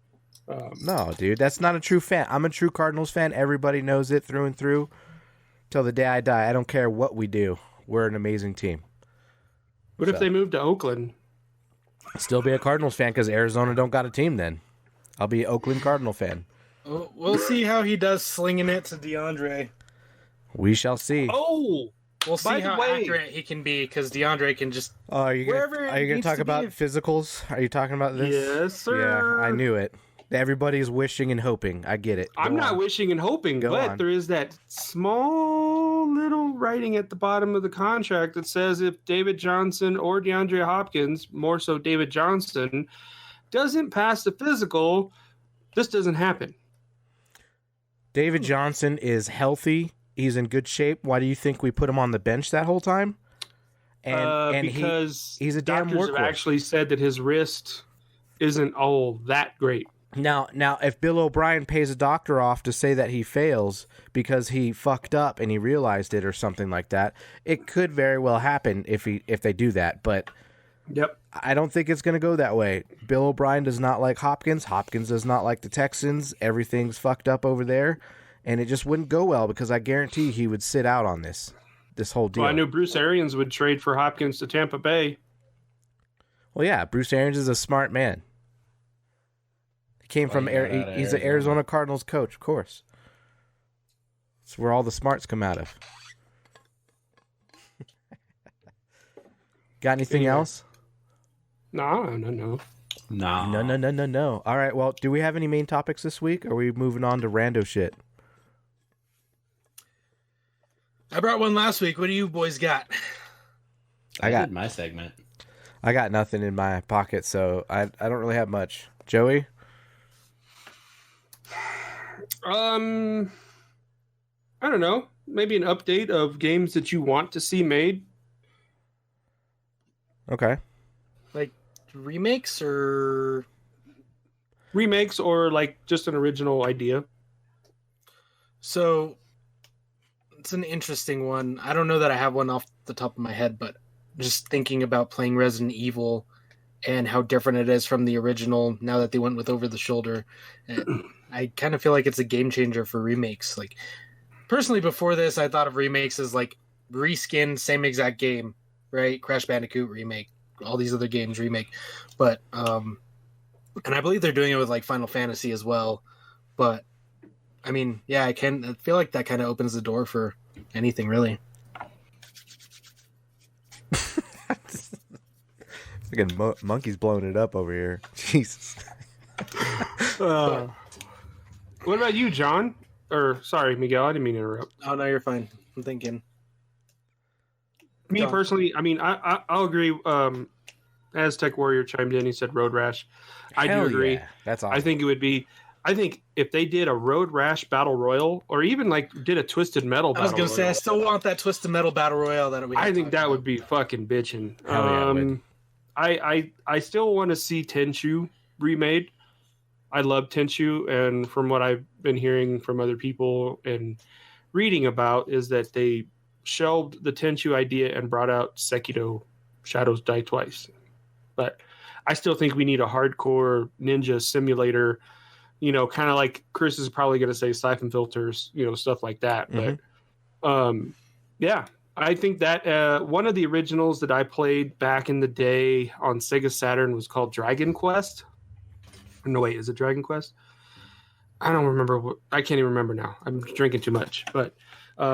No, dude, that's not a true fan. I'm a true Cardinals fan. Everybody knows it through and through. Till the day I die, I don't care what we do. We're an amazing team. What if they move to Oakland? Still be a Cardinals fan because Arizona don't got a team then. I'll be an Oakland Cardinal fan. We'll see how he does slinging it to DeAndre. We shall see. Oh, We'll see By the how way- accurate he can be because DeAndre can just Oh, are you wherever gonna, it are you gonna needs talk to about be. physicals? Are you talking about this? yes, sir. Yeah, I knew it. Everybody's wishing and hoping. I get it. I'm Go not on. wishing and hoping, Go but on. there is that small little writing at the bottom of the contract that says if David Johnson or DeAndre Hopkins, more so David Johnson, doesn't pass the physical, this doesn't happen. David Johnson is healthy. He's in good shape. Why do you think we put him on the bench that whole time? And because he's a damn doctors have workhorse. actually said that his wrist isn't all that great. Now, if Bill O'Brien pays a doctor off to say that he fails because he fucked up and he realized it or something like that, it could very well happen if they do that. But Yep. I don't think it's going to go that way. Bill O'Brien does not like Hopkins. Hopkins does not like the Texans. Everything's fucked up over there, and it just wouldn't go well because I guarantee he would sit out on this whole deal. Well, I knew Bruce Arians would trade for Hopkins to Tampa Bay. Well, yeah, Bruce Arians is a smart man. He came from he got out of he's an Arizona Cardinals coach, of course. It's where all the smarts come out of. Got anything Anyway. else? No. Nah. No. All right, well, do we have any main topics this week? Or are we moving on to rando shit? I brought one last week. What do you boys got? I got- did my segment. I got nothing in my pocket, so I don't really have much. Joey? I don't know. Maybe an update of games that you want to see made. Okay. Like remakes or Remakes or like just an original idea. so it's an interesting one. I don't know that I have one off the top of my head, but just thinking about playing Resident Evil and how different it is from the original now that they went with over the shoulder, I kind of feel like it's a game changer for remakes. Like personally, before this, I thought of remakes as like reskin, same exact game, right? Crash Bandicoot remake, all these other games remake, but and I believe they're doing it with like Final Fantasy as well. But I mean, yeah, I feel like that kind of opens the door for anything really. Again, monkey's blowing it up over here. Jesus. What about you, John? Or sorry, Miguel, I didn't mean to interrupt. Oh no, you're fine. I'm thinking. Me John. personally, I mean, I'll agree. Aztec Warrior chimed in. He said Road Rash. I do Hell agree. yeah. That's awesome. I think it would be. I think if they did a Road Rash Battle Royal, or even like did a Twisted Metal I was Battle gonna say I Royal, still want that Twisted Metal Battle Royale that we. I think that would be fucking bitching. Hell yeah, it would. I still want to see Tenchu remade. I love Tenchu, and from what I've been hearing from other people and reading about, is that they shelved the Tenchu idea and brought out Sekiro: Shadows Die Twice. But I still think we need a hardcore ninja simulator. You know, kind of like Chris is probably going to say siphon filters, you know, stuff like that. Mhm. But yeah, I think that one of the originals that I played back in the day on Sega Saturn was called Dragon Quest. No, wait, is it Dragon Quest? I don't remember. I can't even remember now. I'm drinking too much. But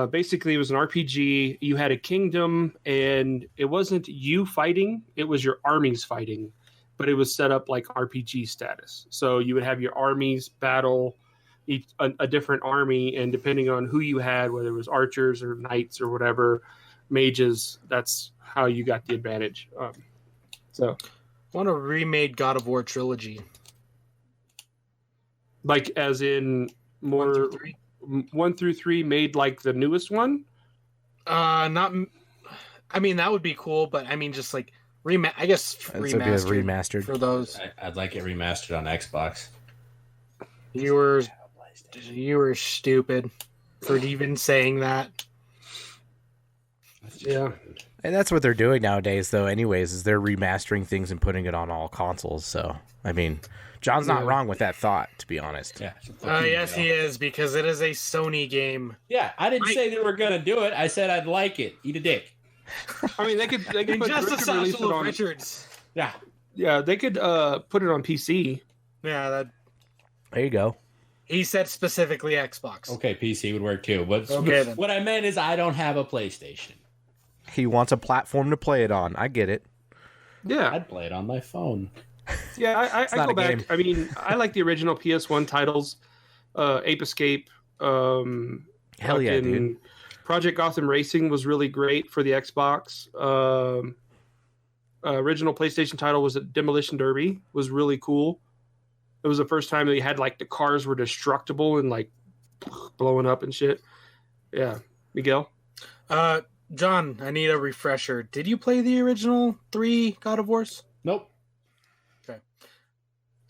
basically, it was an RPG. You had a kingdom, and it wasn't you fighting. It was your armies fighting. But it was set up like RPG status. So you would have your armies battle a different army, and depending on who you had, whether it was archers or knights or whatever, mages, that's how you got the advantage. So, I want a remade God of War trilogy. like as in more 1 through 3 made like the newest one? Not. I mean, that would be cool, but I mean, just like I guess remastered for those. I'd like it remastered on Xbox. You were stupid for even saying that. Yeah. And that's what they're doing nowadays, though, anyways, is they're remastering things and putting it on all consoles. So, I mean, John's not wrong with that thought, to be honest. Yeah. Yes, he is, because it is a Sony game. Yeah, I didn't say they were going to do it. I said I'd like it. Eat a dick. I mean, they could Injustice release it of on. Richards. Yeah, they could put it on PC. Yeah, that There you go. he said specifically Xbox. Okay, PC would work too. But Okay, then. what I meant is I don't have a PlayStation. He wants a platform to play it on. I get it. Yeah, I'd play it on my phone. yeah. I not go a back. game. I mean, I like the original PS1 titles, Ape Escape. Hell yeah, fucking dude. Project Gotham Racing was really great for the Xbox. Original PlayStation title was Demolition Derby. Was really cool. It was the first time they had like the cars were destructible and like blowing up and shit. Yeah, Miguel. John, I need a refresher. Did you play the original 3 God of Wars? Nope.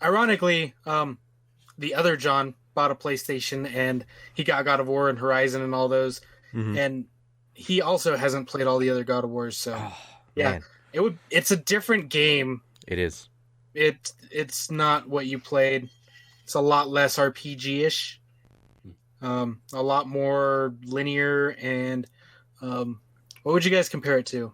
Ironically, the other John bought a PlayStation and he got God of War and Horizon and all those, Mhm. and he also hasn't played all the other God of Wars. So Oh, yeah, man. it's a different game. It is. It's not what you played. It's a lot less RPG-ish, a lot more linear. And what would you guys compare it to?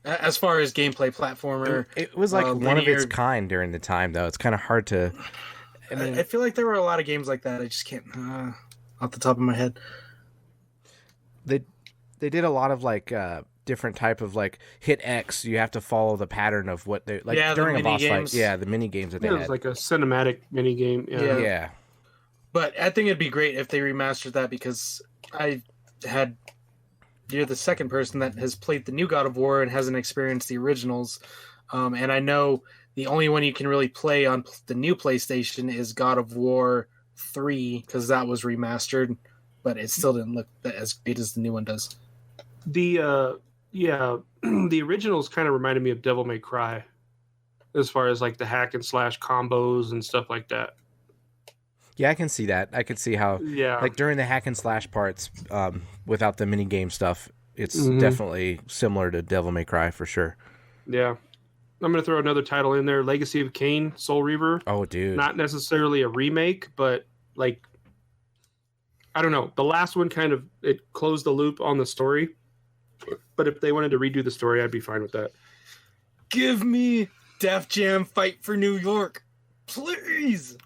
As far as gameplay, platformer. It was like one of linear- its kind during the time, though. It's kind of hard to. I mean, I feel like there were a lot of games like that. I just can't off the top of my head. they did a lot of like different type of like hit X. You have to follow the pattern of what they like Yeah, the during a boss mini-games. fight. Yeah, the mini games that they It was had. like a cinematic mini game. Yeah. yeah. But I think it'd be great if they remastered that, because you're the second person that has played the new God of War and hasn't experienced the originals. And I know the only one you can really play on the new PlayStation is God of War 3, because that was remastered, but it still didn't look as great as the new one does. The the originals kind of reminded me of Devil May Cry, as far as like the hack and slash combos and stuff like that. Yeah, I can see that. I could see how, Yeah. like during the hack and slash parts, without the mini game stuff, it's definitely similar to Devil May Cry for sure. Yeah. I'm going to throw another title in there, Legacy of Kain, Soul Reaver. Oh, dude. Not necessarily a remake, but like, I don't know. The last one it closed the loop on the story. But if they wanted to redo the story, I'd be fine with that. Give me Def Jam Fight for New York, please.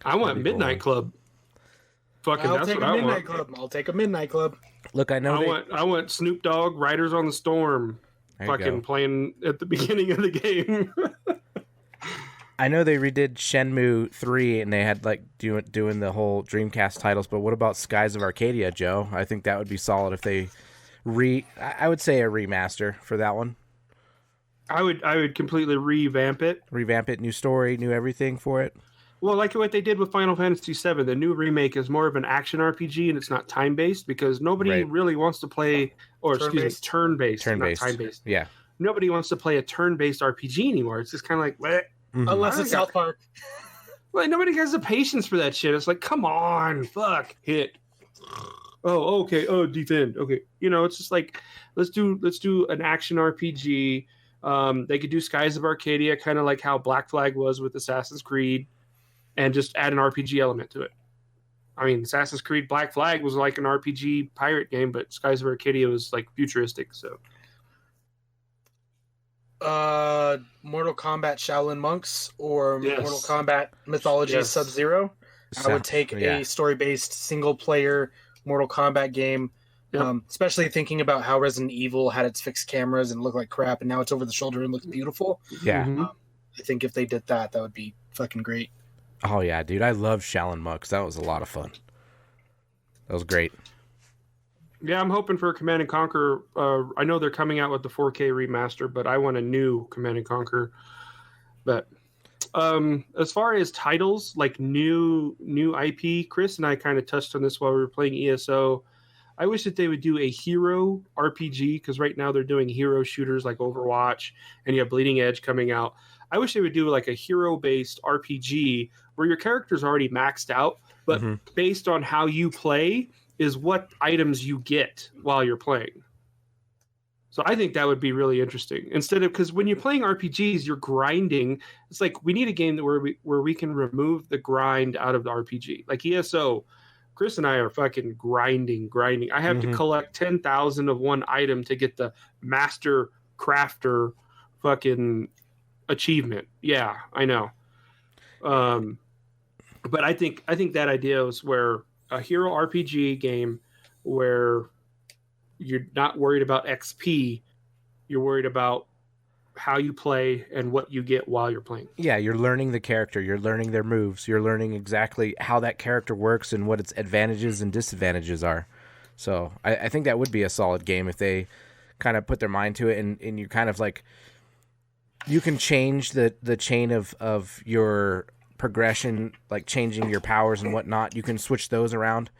I want That'd be Midnight cool. Club. Fucking, I'll that's take what a I Midnight want. Club. I'll take a Midnight Club. Look, I know I want Snoop Dogg, Riders on the Storm, There you fucking go. playing at the beginning of the game. I know they redid Shenmue 3 and they had like doing the whole Dreamcast titles, but what about Skies of Arcadia, Joe? I think that would be solid if they I would say a remaster for that one. I would completely revamp it. Revamp it, new story, new everything for it. Well, like what they did with Final Fantasy VII, the new remake is more of an action RPG and it's not time based because nobody Right. really wants to play, or excuse me, Turn-based. turn-based, not Turn-based. time-based. Yeah. Nobody wants to play a turn-based RPG anymore. It's just kind of like, bleh. Mhm. Unless it's South Park. Like nobody has the patience for that shit. It's like, come on, fuck, hit. Oh, okay. Oh, defend. Okay, it's just like let's do an action RPG. They could do Skies of Arcadia, kind of like how Black Flag was with Assassin's Creed, and just add an RPG element to it. I mean, Assassin's Creed Black Flag was like an RPG pirate game, but Skies of Arcadia was like futuristic. So Mortal Kombat Shaolin Monks or Yes. Mortal Kombat Mythology Yes. Sub-Zero. I would take Yeah. a story-based single-player Mortal Kombat game. Yep. Especially thinking about how Resident Evil had its fixed cameras and looked like crap, and now it's over the shoulder and looks beautiful. Yeah. Mhm. I think if they did that, that would be fucking great. Oh yeah, dude. I love Shaolin Monks. That was a lot of fun. That was great. Yeah, I'm hoping for Command and Conquer. I know they're coming out with the 4K remaster, but I want a new Command and Conquer. But as far as titles, like new IP, Chris and I kind of touched on this while we were playing ESO. I wish that they would do a hero RPG because right now they're doing hero shooters like Overwatch, and you have Bleeding Edge coming out. I wish they would do like a hero-based RPG where your character's already maxed out, but based on how you play is what items you get while you're playing. So I think that would be really interesting. Instead of, because when you're playing RPGs, you're grinding. It's like we need a game where we can remove the grind out of the RPG. Like ESO, Chris and I are fucking grinding. I have to collect 10,000 of one item to get the master crafter fucking achievement. Yeah, I know. But I think that idea is where a hero RPG game where you're not worried about XP, you're worried about how you play and what you get while you're playing. Yeah, you're learning the character, you're learning their moves, you're learning exactly how that character works and what its advantages and disadvantages are. So I think that would be a solid game if they kind of put their mind to it and you kind of like you can change the chain of your progression, like changing your powers and whatnot. You can switch those around,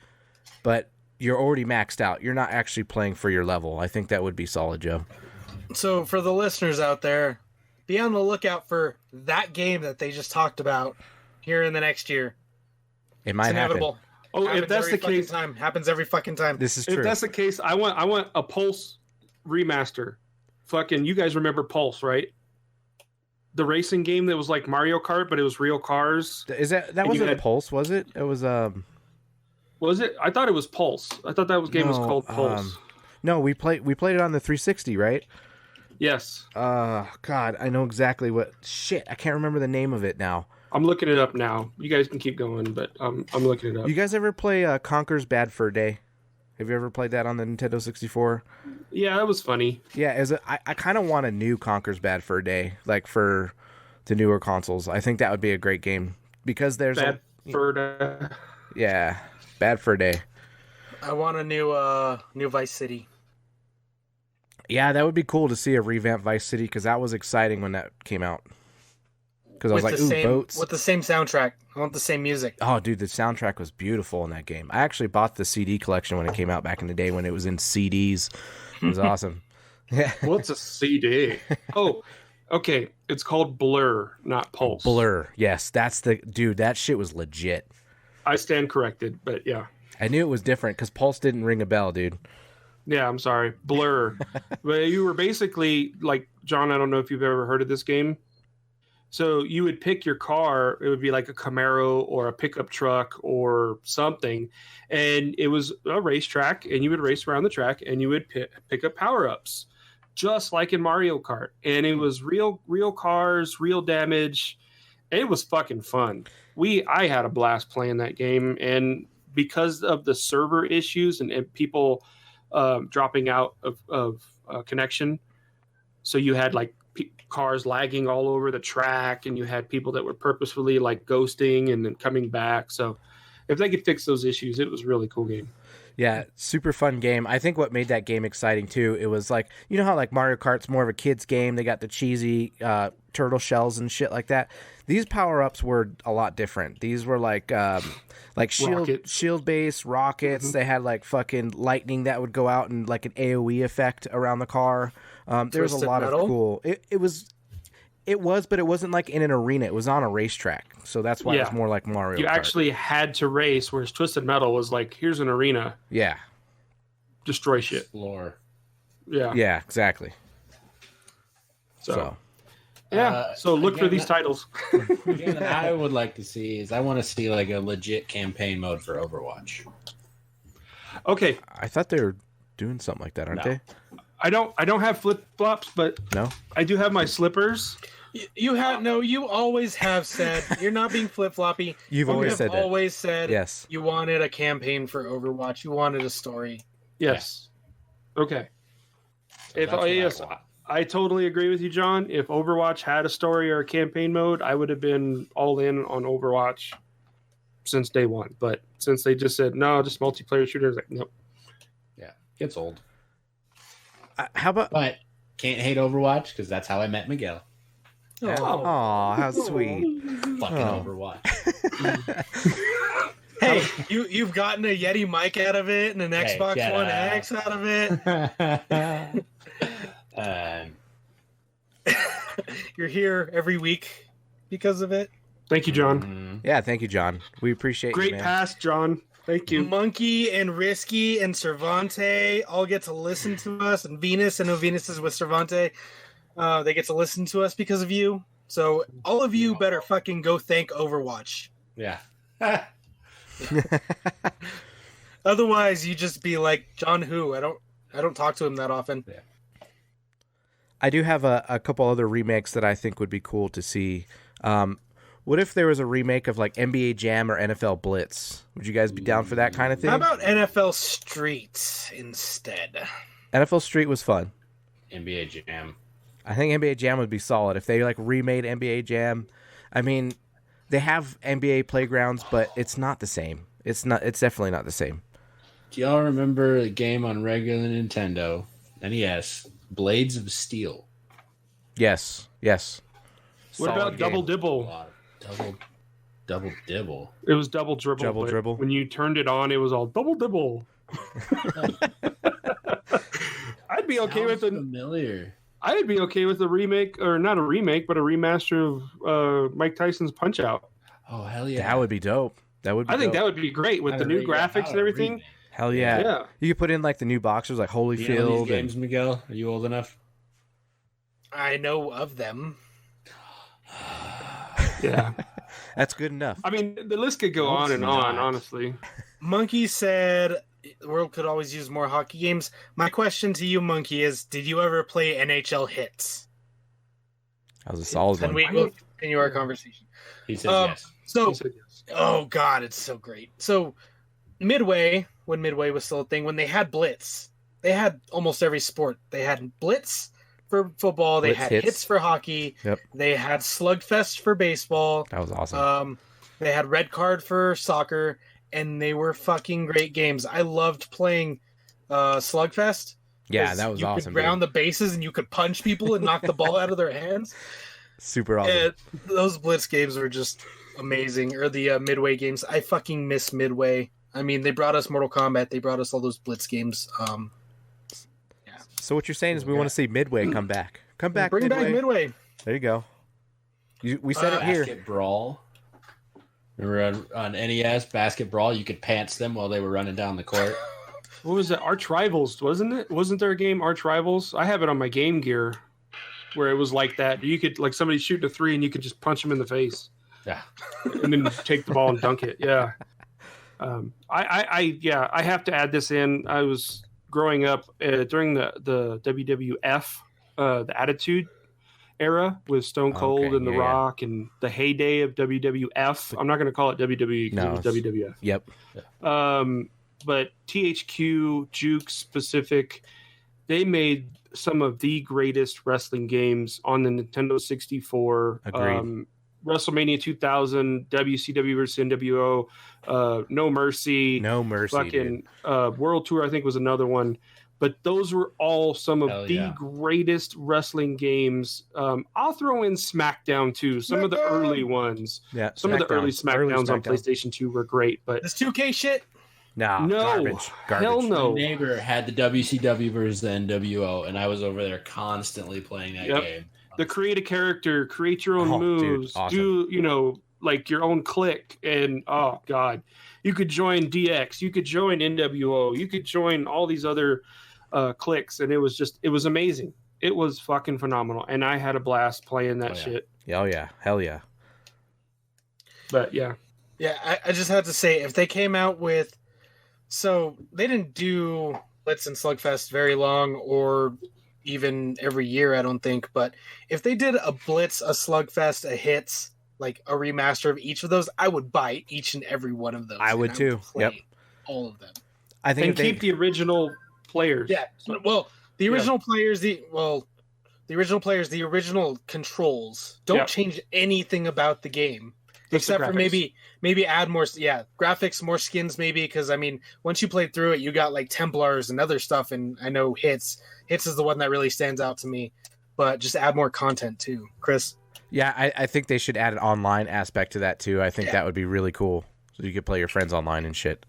but you're already maxed out. You're not actually playing for your level. I think that would be solid, Joe. So for the listeners out there, be on the lookout for that game that they just talked about here in the next year. It might It's inevitable. happen. Oh, Happens if that's every the fucking case, time. Happens every fucking time. This is true. if that's the case, I want a Pulse remaster. Fucking, you guys remember Pulse, right? The racing game that was like Mario Kart, but it was real cars. Is that you wasn't had- Pulse, was it? It was Was it? I thought it was Pulse. I thought that game was called Pulse. no, we played it on the 360, right? Yes. God, I know exactly what. Shit, I can't remember the name of it now. I'm looking it up now. You guys can keep going, but I'm looking it up. You guys ever play Conker's Bad Fur Day? Have you ever played that on the Nintendo 64? Yeah, that was funny. Yeah, I kind of want a new Conker's Bad Fur Day, like for the newer consoles. I think that would be a great game because there's Bad Fur. yeah, Bad Fur Day. I want a new Vice City. Yeah, that would be cool to see a revamped Vice City because that was exciting when that came out. Because I was like, ooh, boats. With the same soundtrack. I want the same music. Oh, dude, the soundtrack was beautiful in that game. I actually bought the CD collection when it came out back in the day when it was in CDs. It was awesome. Yeah. What's a CD? Oh, Okay, it's called Blur, not Pulse. Blur. Yes, that's the dude. That shit was legit. I stand corrected, but yeah. I knew it was different because Pulse didn't ring a bell, dude. Yeah, I'm sorry. Blur. But you were basically like, John, I don't know if you've ever heard of this game. So you would pick your car. It would be like a Camaro or a pickup truck or something. And it was a racetrack, and you would race around the track, and you would pick up power-ups, just like in Mario Kart. And it was real cars, real damage. It was fucking fun. I had a blast playing that game. And because of the server issues and people dropping out of connection, so you had like cars lagging all over the track, and you had people that were purposefully like ghosting and then coming back. So if they could fix those issues, it was a really cool game. Yeah, super fun game. I think what made that game exciting too, it was like, you know how like Mario Kart's more of a kid's game, they got the cheesy turtle shells and shit like that. These power-ups were a lot different. These were like shield based rockets. Mm-hmm. They had like fucking lightning that would go out and like an AoE effect around the car. There was a lot of cool. It was, but it wasn't like in an arena. It was on a racetrack, so that's why it was more like Mario. You Kart. Actually had to race, whereas Twisted Metal was like, here's an arena. Yeah. Destroy shit. Explore. Yeah. Yeah, exactly. So look again, for these titles. Again, that I would like to see is I want to see like a legit campaign mode for Overwatch. Okay. I thought they were doing something like that, aren't they? I don't have flip flops, but no, I do have my slippers. You always have said you're not being flip floppy. You've always said that. Always said yes. You wanted a campaign for Overwatch. You wanted a story. Yes. Yeah. Okay. So I totally agree with you, John. If Overwatch had a story or a campaign mode, I would have been all in on Overwatch since day one. But since they just said no, just multiplayer shooters, like nope. Yeah, it's old. How about? But can't hate Overwatch because that's how I met Miguel. Oh, how sweet! Fucking Overwatch. Hey, you've gotten a Yeti mic out of it and an Xbox One X out of it. You're here every week because of it. Thank you, John. Yeah, thank you, John. We appreciate Great you, man. pass, John. Thank you. Monkey and Risky and Cervante all get to listen to us, and Venus, I know Venus is with Cervante. They get to listen to us because of you. So all of you better fucking go thank Overwatch. Yeah. Otherwise, you just be like John Who. I don't talk to him that often. Yeah. I do have a couple other remakes that I think would be cool to see. What if there was a remake of like NBA Jam or NFL Blitz? Would you guys be down for that kind of thing? How about NFL Street instead? NFL Street was fun. NBA Jam. I think NBA Jam would be solid if they like remade NBA Jam. I mean, they have NBA playgrounds, but it's not the same. It's definitely not the same. Do y'all remember a game on regular Nintendo NES, Blades of Steel? Yes. What Solid about game. Double Dibble? Double Dibble. It was Double Dribble. Double but Dribble. When you turned it on, it was all Double Dibble. I'd be okay with it. Familiar. I'd be okay with a remake, or not a remake, but a remaster of Mike Tyson's Punch Out. Oh hell yeah! That would be dope. I think that would be great with the new graphics and everything. Hell yeah. Yeah. You could put in like the new boxers like Holyfield. You know these games, Miguel? Are you old enough? I know of them. Yeah. That's good enough. I mean, the list could go on and on, honestly. Monkey said the world could always use more hockey games. My question to you, Monkey, is did you ever play NHL Hits? That was a solid And one. we will continue our conversation. He said yes. So, He said yes. oh God, it's so great. So Midway, when Midway was still a thing, when they had Blitz, they had almost every sport. They had Blitz for football. They Blitz had hits. hits for hockey. Yep. They had Slugfest for baseball. That was awesome. They had Red Card for soccer, and they were fucking great games. I loved playing Slugfest. Yeah, that was awesome. You could round the bases, and you could punch people and knock the ball out of their hands. Super awesome. And those Blitz games were just amazing. Or the Midway games. I fucking miss Midway. I mean, they brought us Mortal Kombat. They brought us all those Blitz games. So what you're saying is we want to see Midway come back. Come back, Bring Midway. back Midway. There you go. We said it here. Basket Brawl. Remember on NES, Basket Brawl, you could pants them while they were running down the court. What was it? Arch Rivals, wasn't it? Wasn't there a game, Arch Rivals? I have it on my Game Gear where it was like that. You could, like, somebody shoot a 3 and you could just punch them in the face. Yeah. And then take the ball and dunk it. Yeah. I have to add this in. I was growing up during the WWF, the Attitude era with Stone Cold and The Rock and the heyday of WWF. I'm not going to call it WWE because it was WWF. Yep. But THQ, Juke Pacific, they made some of the greatest wrestling games on the Nintendo 64. Agreed. WrestleMania 2000, WCW versus NWO, No Mercy. No Mercy. Fucking World Tour, I think, was another one. But those were all some of the greatest wrestling games. I'll throw in SmackDown too. Some of the early ones. Yeah, some of the early SmackDowns on PlayStation 2 were great. But this 2K shit. No, garbage. Hell no. My neighbor had the WCW versus the NWO, and I was over there constantly playing that game. The create a character, create your own moves, dude, awesome. do like your own click, and oh god, you could join DX, you could join NWO, you could join all these other clicks, and it was amazing. It was fucking phenomenal, and I had a blast playing that shit. Oh yeah, hell yeah. But yeah, I just had to say, if they came out with, so they didn't do Blitz and Slugfest very long, or even every year, I don't think. But if they did a Blitz, a Slugfest, a Hits, like a remaster of each of those, I would buy each and every one of those. I would too. Yep, all of them. I think and keep the original players. Yeah. Well, the original players, the original controls. Don't change anything about the game. Except for maybe add more, graphics, more skins, maybe, because I mean, once you played through it, you got like Templars and other stuff, and I know Hits is the one that really stands out to me, but just add more content too, Chris. Yeah, I think they should add an online aspect to that too. I think that would be really cool, so you could play your friends online and shit.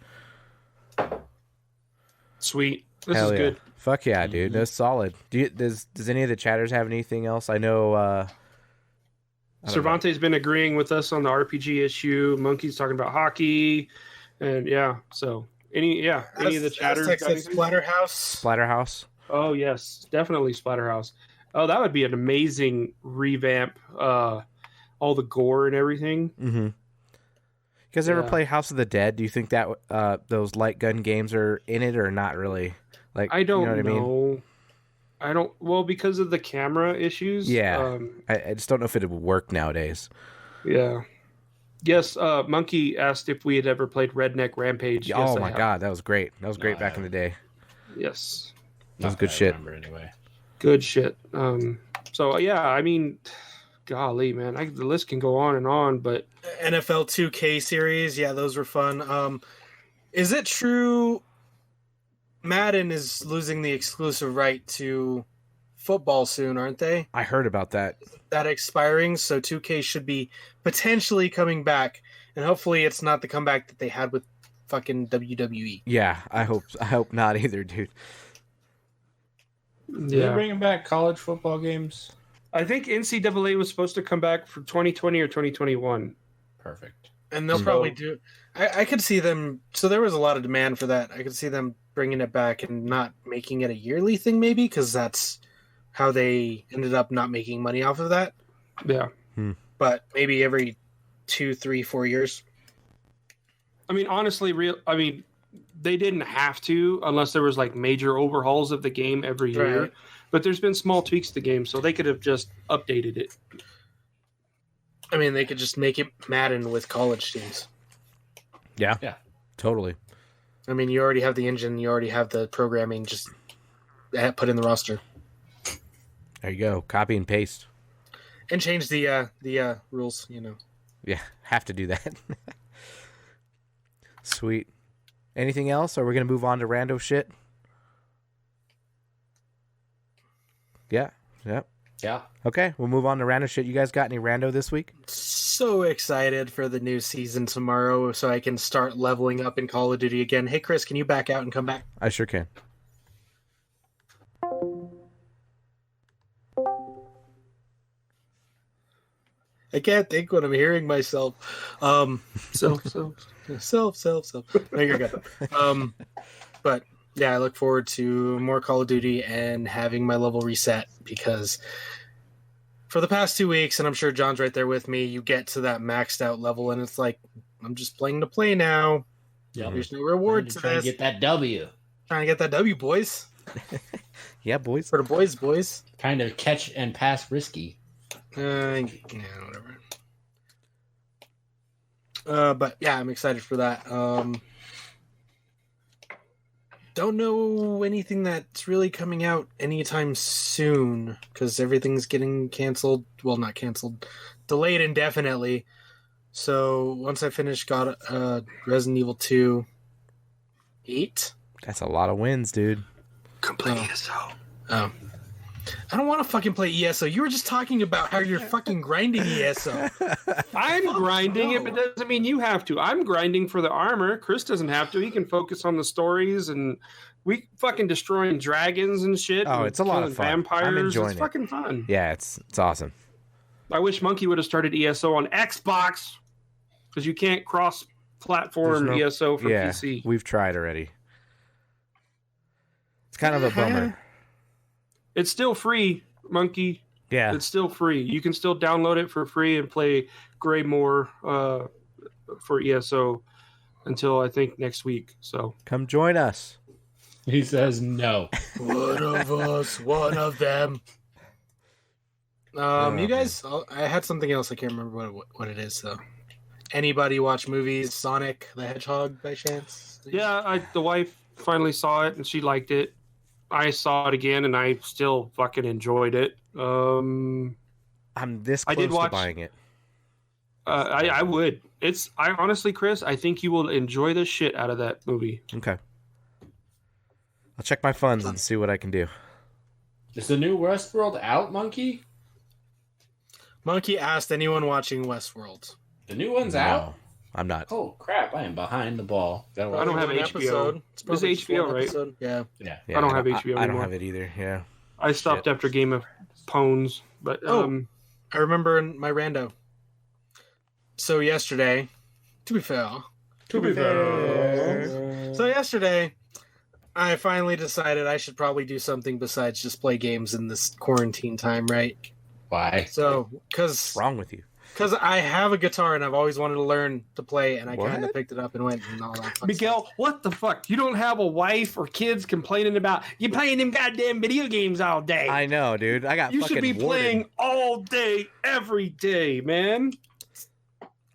Sweet, this Hell is good. Fuck yeah, dude, that's solid. Does any of the chatters have anything else? I know. Cervantes been agreeing with us on the RPG issue. Monkey's talking about hockey, and so any of the chatters. Splatterhouse. Oh yes, definitely Splatterhouse. Oh, that would be an amazing revamp. All the gore and everything. Mm-hmm. You guys ever play House of the Dead? Do you think that those light gun games are in it or not really? Like, I don't know. What I mean? I don't. Well, because of the camera issues. Yeah, I just don't know if it would work nowadays. Yeah. Yes. Monkey asked if we had ever played Redneck Rampage. Oh my god, that was great. That was great back in the day. Yes. That was good shit. Anyway. Good shit. So yeah, I mean, golly, man, the list can go on, but NFL 2K series, those were fun. Is it true Madden is losing the exclusive right to football soon, aren't they? I heard about that. That expiring, so 2K should be potentially coming back, and hopefully it's not the comeback that they had with fucking WWE. Yeah, I hope not either, dude. Yeah. They're bringing back college football games. I think NCAA was supposed to come back for 2020 or 2021. Perfect. And they'll probably do. I could see them. So there was a lot of demand for that. I could see them bringing it back and not making it a yearly thing, maybe, because that's how they ended up not making money off of that. Yeah. But maybe every 2, 3, 4 years. I mean, honestly, they didn't have to unless there was like major overhauls of the game every year. Right. But there's been small tweaks to the game, so they could have just updated it. I mean, they could just make it Madden with college teams. Yeah, totally. I mean, you already have the engine, you already have the programming, just put in the roster. There you go, copy and paste. And change the rules, Yeah, have to do that. Sweet. Anything else, or we're going to move on to rando shit? Yeah. Okay, we'll move on to rando shit. You guys got any rando this week? So excited for the new season tomorrow so I can start leveling up in Call of Duty again. Hey, Chris, can you back out and come back? I sure can. I can't think when I'm hearing myself. Self. No, you're good. But yeah, I look forward to more Call of Duty and having my level reset because for the past 2 weeks, and I'm sure John's right there with me, you get to that maxed out level and it's like, I'm just playing to play now. Yep. There's no reward to Trying this. to get that W. Trying to get that W, boys. Yeah, boys. For the boys. Kind of catch and pass risky. Yeah, whatever. But yeah, I'm excited for that. Don't know anything that's really coming out anytime soon because everything's getting canceled. Well, not canceled, delayed indefinitely. So once I finish Resident Evil 2, 8. That's a lot of wins, dude. Complete ESO. Oh. I don't want to fucking play ESO. You were just talking about how you're fucking grinding ESO. I'm grinding it, but that doesn't mean you have to. I'm grinding for the armor. Chris doesn't have to. He can focus on the stories and we fucking destroying dragons and shit. Oh, and it's a lot of fun. Vampires. I'm enjoying it's it. fucking fun. Yeah, it's awesome. I wish Monkey would have started ESO on Xbox because you can't cross-platform There's no- ESO for Yeah, PC. we've tried already. It's kind of a bummer. It's still free, Monkey. Yeah. It's still free. You can still download it for free and play Greymore for ESO until I think next week. So Come join us. He says no. One of us, one of them. You guys, I had something else. I can't remember what it is though. Anybody watch movies Sonic the Hedgehog by chance? yeah, the wife finally saw it and she liked it. I saw it again and I still fucking enjoyed it. I'm this I close did watch- to buying it. I would. I honestly, Chris, I think you will enjoy the shit out of that movie. Okay. I'll check my funds and see what I can do. Is the new Westworld out, Monkey? Monkey asked anyone watching Westworld. The new one's out? No, I'm not. Oh, crap. I am behind the ball. I don't have One HBO. episode. It's probably It's just HBO, one right? episode. Yeah. Yeah. Yeah, I don't have HBO I don't anymore. have it either. Yeah. I stopped Shit. after Game of Pones, but I remember in my rando. So yesterday, to be fair. So yesterday, I finally decided I should probably do something besides just play games in this quarantine time, right? Why? So, What's wrong with you? because I have a guitar and I've always wanted to learn to play, and I kind of What? picked it up and went and all that. fun Miguel, stuff. what the fuck? You don't have a wife or kids complaining about you playing them goddamn video games all day. I know, dude. I got You fucking should be warded. playing all day, every day, man.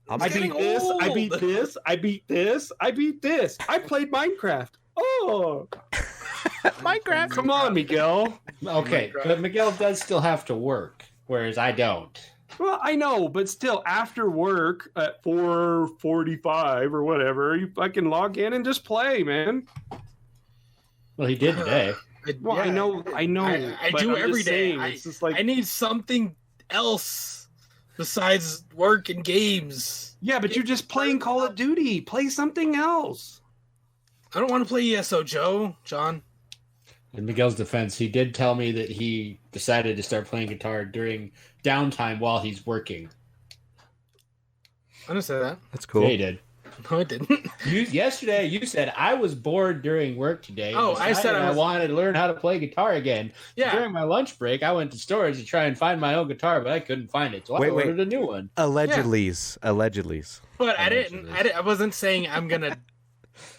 I'm I getting beat this. I old. beat this. I beat this. I beat this. I played Minecraft. Oh, Minecraft. come on, Miguel. Okay, but Miguel does still have to work, whereas I don't. Well, I know, but still, after work at 4:45 or whatever, you fucking log in and just play, man. Well, he did today. Well, Yeah. I know. I but do I'm every just day. saying, it's just like, I need something else besides work and games. yeah, but you're just playing Call of Duty. Play something else. I don't want to play ESO, John. In Miguel's defense, he did tell me that he decided to start playing guitar during downtime while he's working. I didn't say that. That's cool. Yeah, he did. No, I didn't. Yesterday, you said I was bored during work today. and Oh, I said decided I was- wanted to learn how to play guitar again. Yeah. During my lunch break, I went to storage to try and find my own guitar, but I couldn't find it, so I Wait. ordered a new one. Allegedly's. But I wasn't saying I'm gonna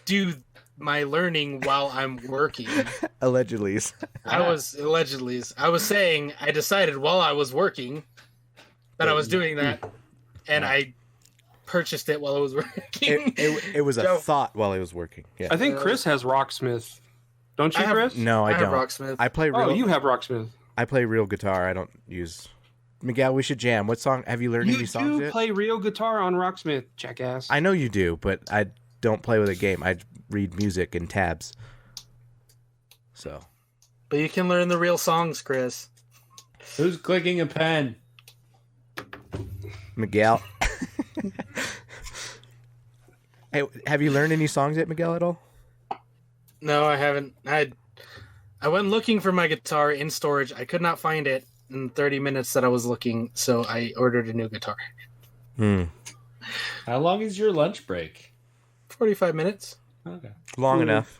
do my learning while I'm working. Allegedly's. I was saying I decided while I was working that I was doing that, and I purchased it while I was working. It was a Joe. thought while I was working. Yeah. I think Chris has Rocksmith. Don't you, I have- Chris? No, I have don't. Rocksmith. I play real. Oh, you have Rocksmith. I play real guitar. I don't use. Miguel, we should jam. What song? Have you learned You any songs do yet? play real guitar on Rocksmith, jackass. I know you do, but I don't play with a game. I read music in tabs. So But you can learn the real songs, Chris. Who's clicking a pen? Miguel. Hey, have you learned any songs yet, Miguel, at all? No, I haven't. I went looking for my guitar in storage. I could not find it, in 30 minutes that I was looking, so I ordered a new guitar. How long is your lunch break? 45 minutes. Okay. Long enough.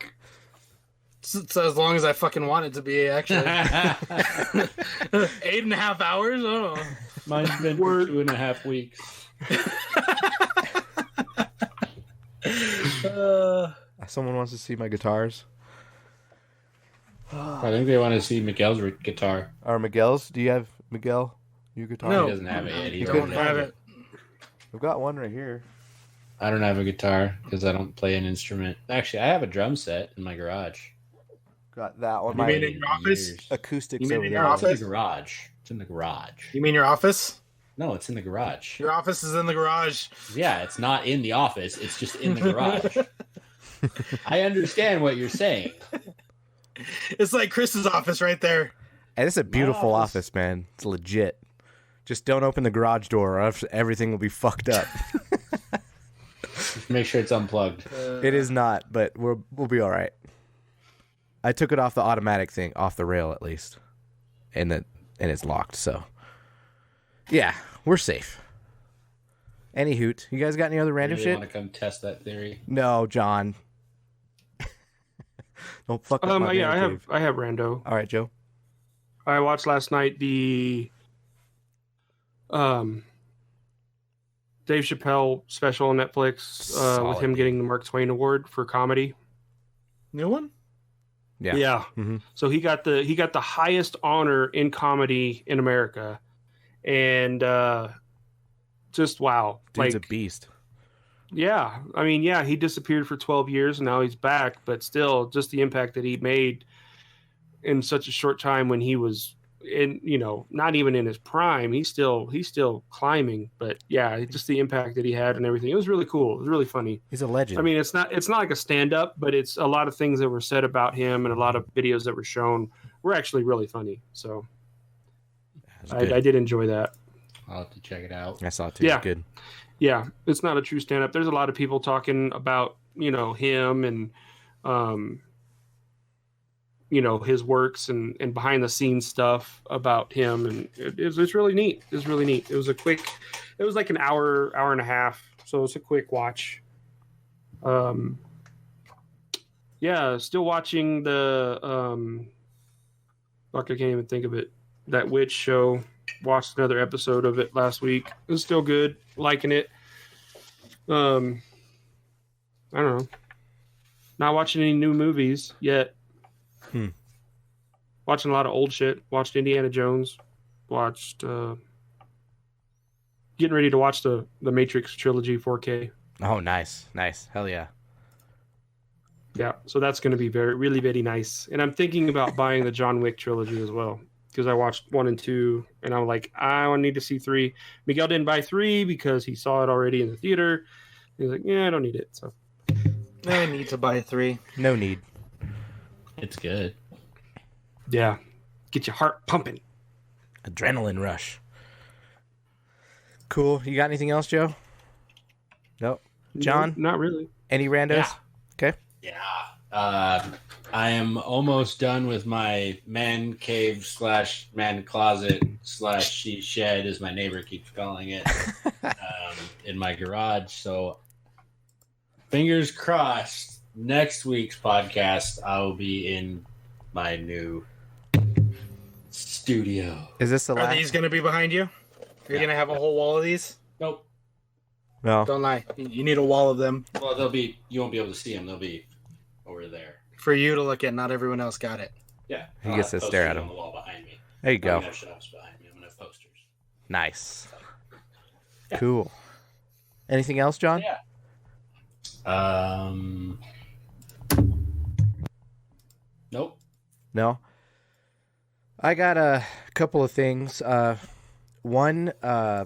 It's as long as I fucking want it to be, actually. 8.5 hours? Oh. Mine's been for 2.5 weeks. Someone wants to see my guitars. I think they want to see Miguel's guitar. Or Miguel's? Do you have Miguel? Your guitar? No. He doesn't have it yet. I He's don't ordered have it. I've got one right here. I don't have a guitar because I don't play an instrument. Actually, I have a drum set in my garage. Got that one. You My mean in your office? acoustics You mean over in there. your It's in the office? garage. It's in the garage. You mean your office? No, it's in the garage. Your office is in the garage. Yeah, it's not in the office. It's just in the garage. I understand what you're saying. It's like Chris's office right there. And it's a beautiful office. office, man. It's legit. Just don't open the garage door or else everything will be fucked up. Just make sure it's unplugged. It is not, but we'll be all right. I took it off the automatic thing, off the rail at least, and it's locked. So, yeah, we're safe. Any hoot, you guys got any other random Really shit? want to come test that theory? No, John. Don't fuck up my Yeah, man cave. I have Rando. All right, Joe. I watched last night the Dave Chappelle special on Netflix Solid, with him dude. getting the Mark Twain Award for comedy. New one? Yeah. Mhm. So he got the highest honor in comedy in America, and just wow, Dude's like a beast. yeah, I mean he disappeared for 12 years and now he's back, but still, just the impact that he made in such a short time when he was in, not even in his prime, he's still climbing, but yeah, just the impact that he had and everything. It was really cool. It was really funny. He's a legend. I mean, it's not like a stand up, but it's a lot of things that were said about him and a lot of videos that were shown were actually really funny. So It's good. I did enjoy that. I'll have to check it out. I saw it too. Yeah. It's good. Yeah, it's not a true stand up. There's a lot of people talking about, him and his works and behind the scenes stuff about him, and it's really neat. It's really neat. It was like an hour and a half, so it's a quick watch. Yeah, still watching the fuck, I can't even think of it. That witch show. Watched another episode of it last week. It was still good. Liking it. I don't know. Not watching any new movies yet. Watching a lot of old shit. Watched Indiana Jones. Watched getting ready to watch the Matrix trilogy 4K. Oh, nice. Hell yeah. Yeah, so that's going to be really, very nice. And I'm thinking about buying the John Wick trilogy as well, because I watched 1 and 2, and I'm like, I need to see 3. Miguel didn't buy 3 because he saw it already in the theater. He's like, yeah, I don't need it. So I need to buy 3. No need. It's good. yeah, get your heart pumping. Adrenaline rush. Cool. You got anything else, Joe? Nope. John? No, not really. Any randos? Yeah. Okay. Yeah. I am almost done with my man cave / man closet / she shed, as my neighbor keeps calling it, in my garage. So fingers crossed, next week's podcast, I will be in my new studio. Is this the Are last? these going to be behind you? You're going to have a whole wall of these? Nope. No. Don't lie. You need a wall of them Well, you won't be able to see them. They'll be over there. for you to look at. Not everyone else got it. Yeah. He I'll gets have to stare at posters him. on the wall behind me. There you I'm go. gonna have shelves behind me. I'm gonna have posters. Nice. Yeah. Cool. Anything else, John? Yeah. Nope. No. I got a couple of things. One, I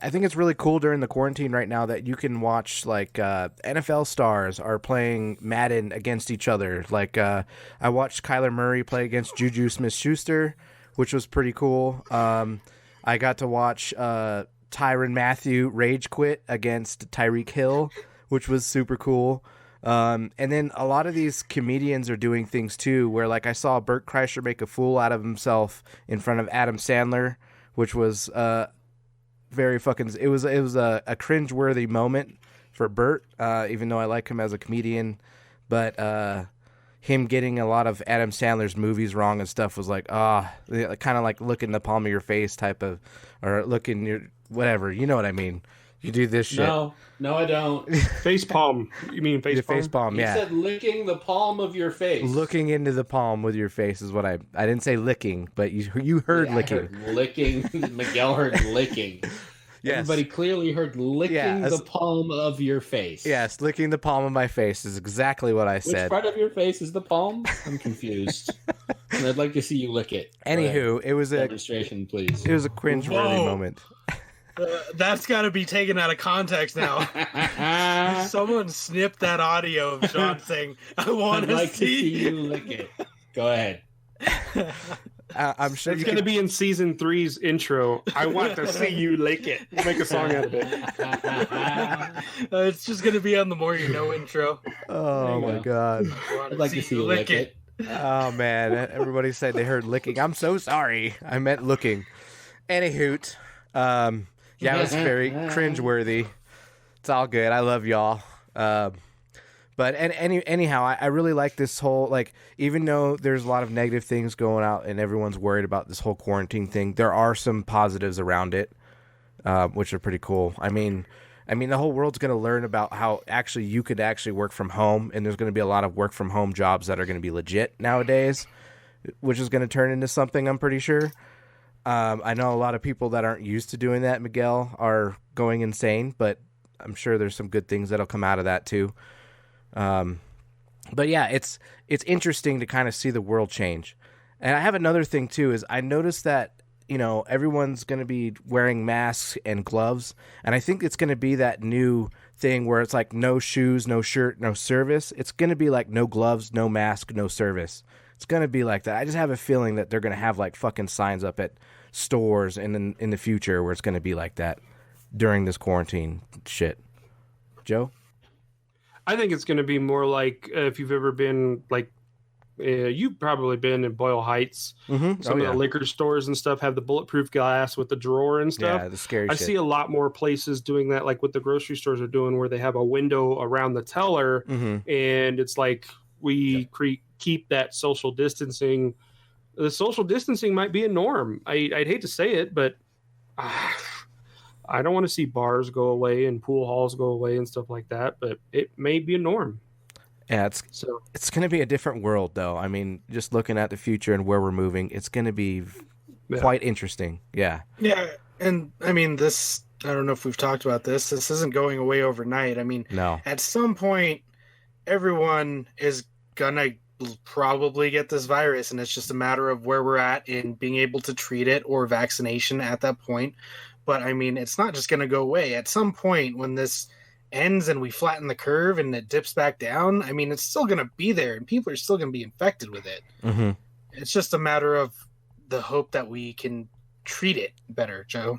think it's really cool during the quarantine right now that you can watch like NFL stars are playing Madden against each other. Like I watched Kyler Murray play against Juju Smith-Schuster, which was pretty cool. I got to watch Tyrann Mathieu rage quit against Tyreek Hill, which was super cool. And then a lot of these comedians are doing things too, where like I saw Bert Kreischer make a fool out of himself in front of Adam Sandler, which was very fucking. It was a cringeworthy moment for Bert, even though I like him as a comedian, but him getting a lot of Adam Sandler's movies wrong and stuff was like kind of like look in the palm of your face type of, or look in your whatever. You know what I mean? You do this shit. No, I don't. Face palm. You mean face palm? Face palm, You yeah. said licking the palm of your face. Looking into the palm with your face is what I didn't say licking, but you heard Yeah, I licking. heard licking. Miguel heard licking. Yes. Everybody clearly heard licking the palm of your face. Yes, licking the palm of my face is exactly what I Which said. part of your face is the palm? I'm confused. And I'd like to see you lick it. Anywho, it was a demonstration, please. it was a cringeworthy Whoa. moment. That's got to be taken out of context now. Someone snipped that audio of Sean saying, "I want I'd to like to see." see you lick it. Go ahead. I'm sure It's you going to could, be in season 3's intro. I want to see you lick it. We'll make a song out of it. It's just going to be on the More You Know intro. Oh my god. I wanna I'd like to see you lick it. Oh man, everybody said they heard licking. I'm so sorry. I meant looking. Anyhoot. Yeah, it was very cringeworthy. It's all good. I love y'all. But anyhow, I really like this whole, like, even though there's a lot of negative things going out and everyone's worried about this whole quarantine thing, there are some positives around it, which are pretty cool. I mean, the whole world's going to learn about how actually you could actually work from home, and there's going to be a lot of work from home jobs that are going to be legit nowadays, which is going to turn into something, I'm pretty sure. I know a lot of people that aren't used to doing that, Miguel, are going insane, but I'm sure there's some good things that'll come out of that too. But yeah, it's interesting to kind of see the world change. And I have another thing too, is I noticed that, you know, everyone's going to be wearing masks and gloves. And I think it's going to be that new thing where it's like no shoes, no shirt, no service. It's going to be like no gloves, no mask, no service. It's going to be like that. I just have a feeling that they're going to have like fucking signs up at stores in the future where it's going to be like that during this quarantine shit. Joe? I think it's going to be more like if you've ever been like, you've probably been in Boyle Heights. Mm-hmm. Some of the liquor stores and stuff have the bulletproof glass with the drawer and stuff. Yeah, the scary I shit. see a lot more places doing that, like what the grocery stores are doing, where they have a window around the teller, Mm-hmm. and it's like we keep that social distancing. The social distancing might be a norm. I'd hate to say it, but I don't want to see bars go away and pool halls go away and stuff like that, but it may be a norm. Yeah, So it's going to be a different world, though. I mean, just looking at the future and where we're moving, it's going to be quite interesting. Yeah. Yeah, and I mean, this, I don't know if we've talked about this. This isn't going away overnight. I mean, No. at some point, everyone is going to probably get this virus, and it's just a matter of where we're at in being able to treat it or vaccination at that point. But I mean, it's not just going to go away. At some point, when this ends and we flatten the curve and it dips back down, I mean, it's still going to be there and people are still going to be infected with it. Mm-hmm. It's just a matter of the hope that we can treat it better, Joe.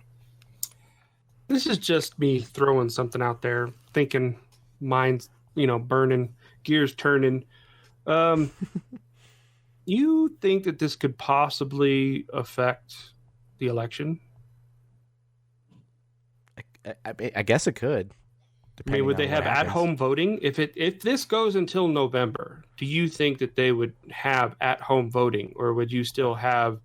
this is just me throwing something out there, thinking minds, burning, gears turning. You think that this could possibly affect the election? I guess it could. I mean, would they have at-home voting? If this goes until November, do you think that they would have at-home voting, or would you still have?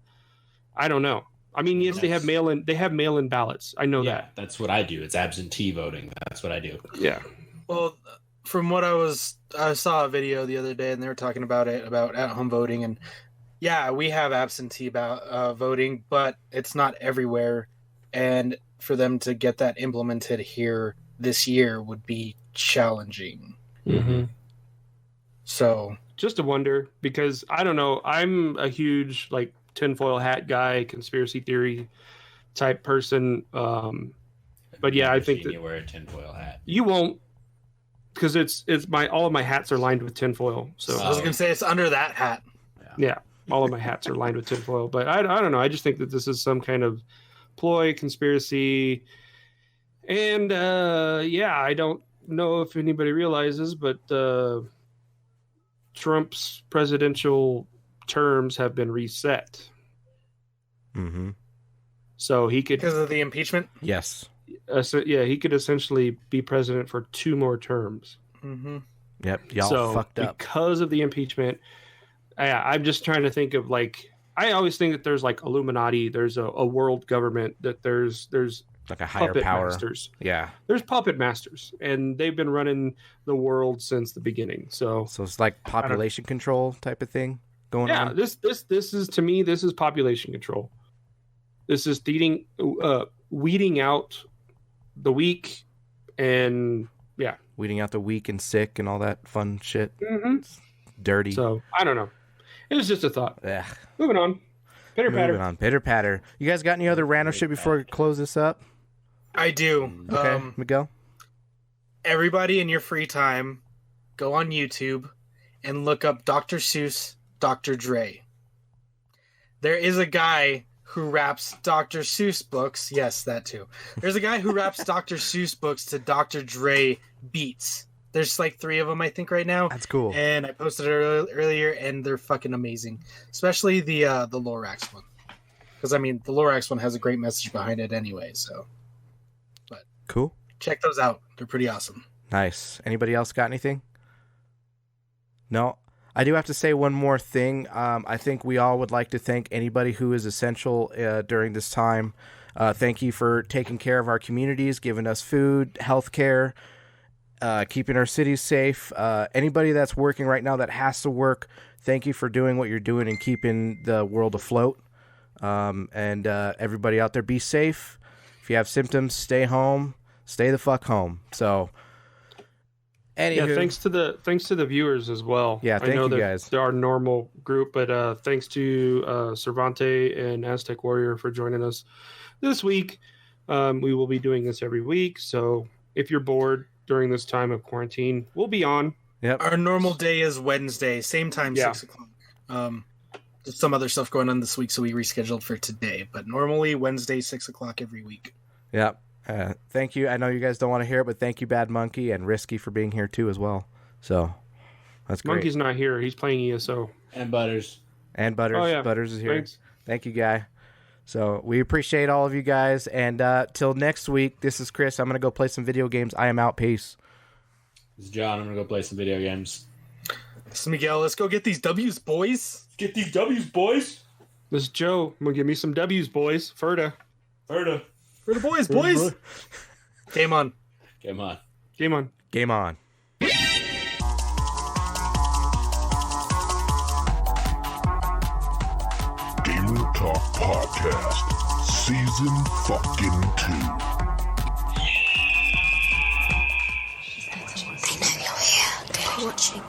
I don't know. I mean, yes, they have mail-in. They have mail-in ballots. I know that. That's what I do. It's absentee voting. That's what I do. Yeah. Well, from what I saw a video the other day, and they were talking about at-home voting, and yeah, we have absentee voting, but it's not everywhere, and for them to get that implemented here this year would be challenging. Mm-hmm. So just to wonder, because I don't know, I'm a huge tinfoil hat guy, conspiracy theory type person. But yeah, I think that you wear a tinfoil hat. You won't, because it's all of my hats are lined with tinfoil. So I was gonna say it's under that hat. Yeah, all of my hats are lined with tinfoil. But I don't know. I just think that this is some kind of ploy, conspiracy. And I don't know if anybody realizes, but Trump's presidential terms have been reset. Mm-hmm. So he could, Because of the impeachment? Yes. he could essentially be president for 2 more terms. Mm-hmm. Yep. Y'all So fucked up. because of the impeachment. I'm just trying to think of like, I always think that there's like Illuminati, there's a world government, that there's Like a higher puppet power. masters. Yeah. There's puppet masters, and they've been running the world since the beginning. So So it's like population control type of thing going on. this is, to me, this is population control. This is weeding out the weak, and Weeding out the weak and sick and all that fun shit. Dirty. So I don't know. It was just a thought. Ugh. Moving on. Pitter Moving patter. on. Pitter patter. You guys got any other random shit before we close this up? I do. Okay, Miguel? Everybody in your free time, go on YouTube and look up Dr. Seuss, Dr. Dre. There is a guy who raps Dr. Seuss books. Yes, that too. There's a guy who raps Dr. Seuss books to Dr. Dre beats. There's like 3 of them, I think, right now. That's cool. And I posted it earlier, and they're fucking amazing. Especially the Lorax one. Because, I mean, the Lorax one has a great message behind it anyway, so. But Cool. check those out. They're pretty awesome. Nice. Anybody else got anything? No? I do have to say one more thing. I think we all would like to thank anybody who is essential during this time. Thank you for taking care of our communities, giving us food, health care, keeping our cities safe. Anybody that's working right now that has to work, thank you for doing what you're doing and keeping the world afloat. And everybody out there, be safe. If you have symptoms, stay home. Stay the fuck home. So, anywho, thanks to the viewers as well. Yeah, thank I know you that guys. they're our normal group, but thanks to Cervante and Aztec Warrior for joining us this week. We will be doing this every week, so if you're bored during this time of quarantine, we'll be on. Yep. Our normal day is Wednesday, same time, Yeah. 6 o'clock. Just some other stuff going on this week, so we rescheduled for today. But normally Wednesday, 6 o'clock every week. Yep. Thank you. I know you guys don't want to hear it, but thank you, Bad Monkey, and Risky for being here too as well. So that's great. Monkey's not here; he's playing ESO. And Butters. And Butters. Oh, yeah. Butters is here. Thanks. Thank you, guy. So we appreciate all of you guys. And till next week, this is Chris. I'm going to go play some video games. I am out. Peace. This is John. I'm going to go play some video games. This is Miguel. Let's go get these W's, boys. Get these W's, boys. This is Joe. I'm gonna give me some W's, boys. Ferda. Ferda. For the boys, boys. Game on. Come on. Game on. Game on. Gamer Talk Podcast, Season fucking 2. They know you're here. They're watching.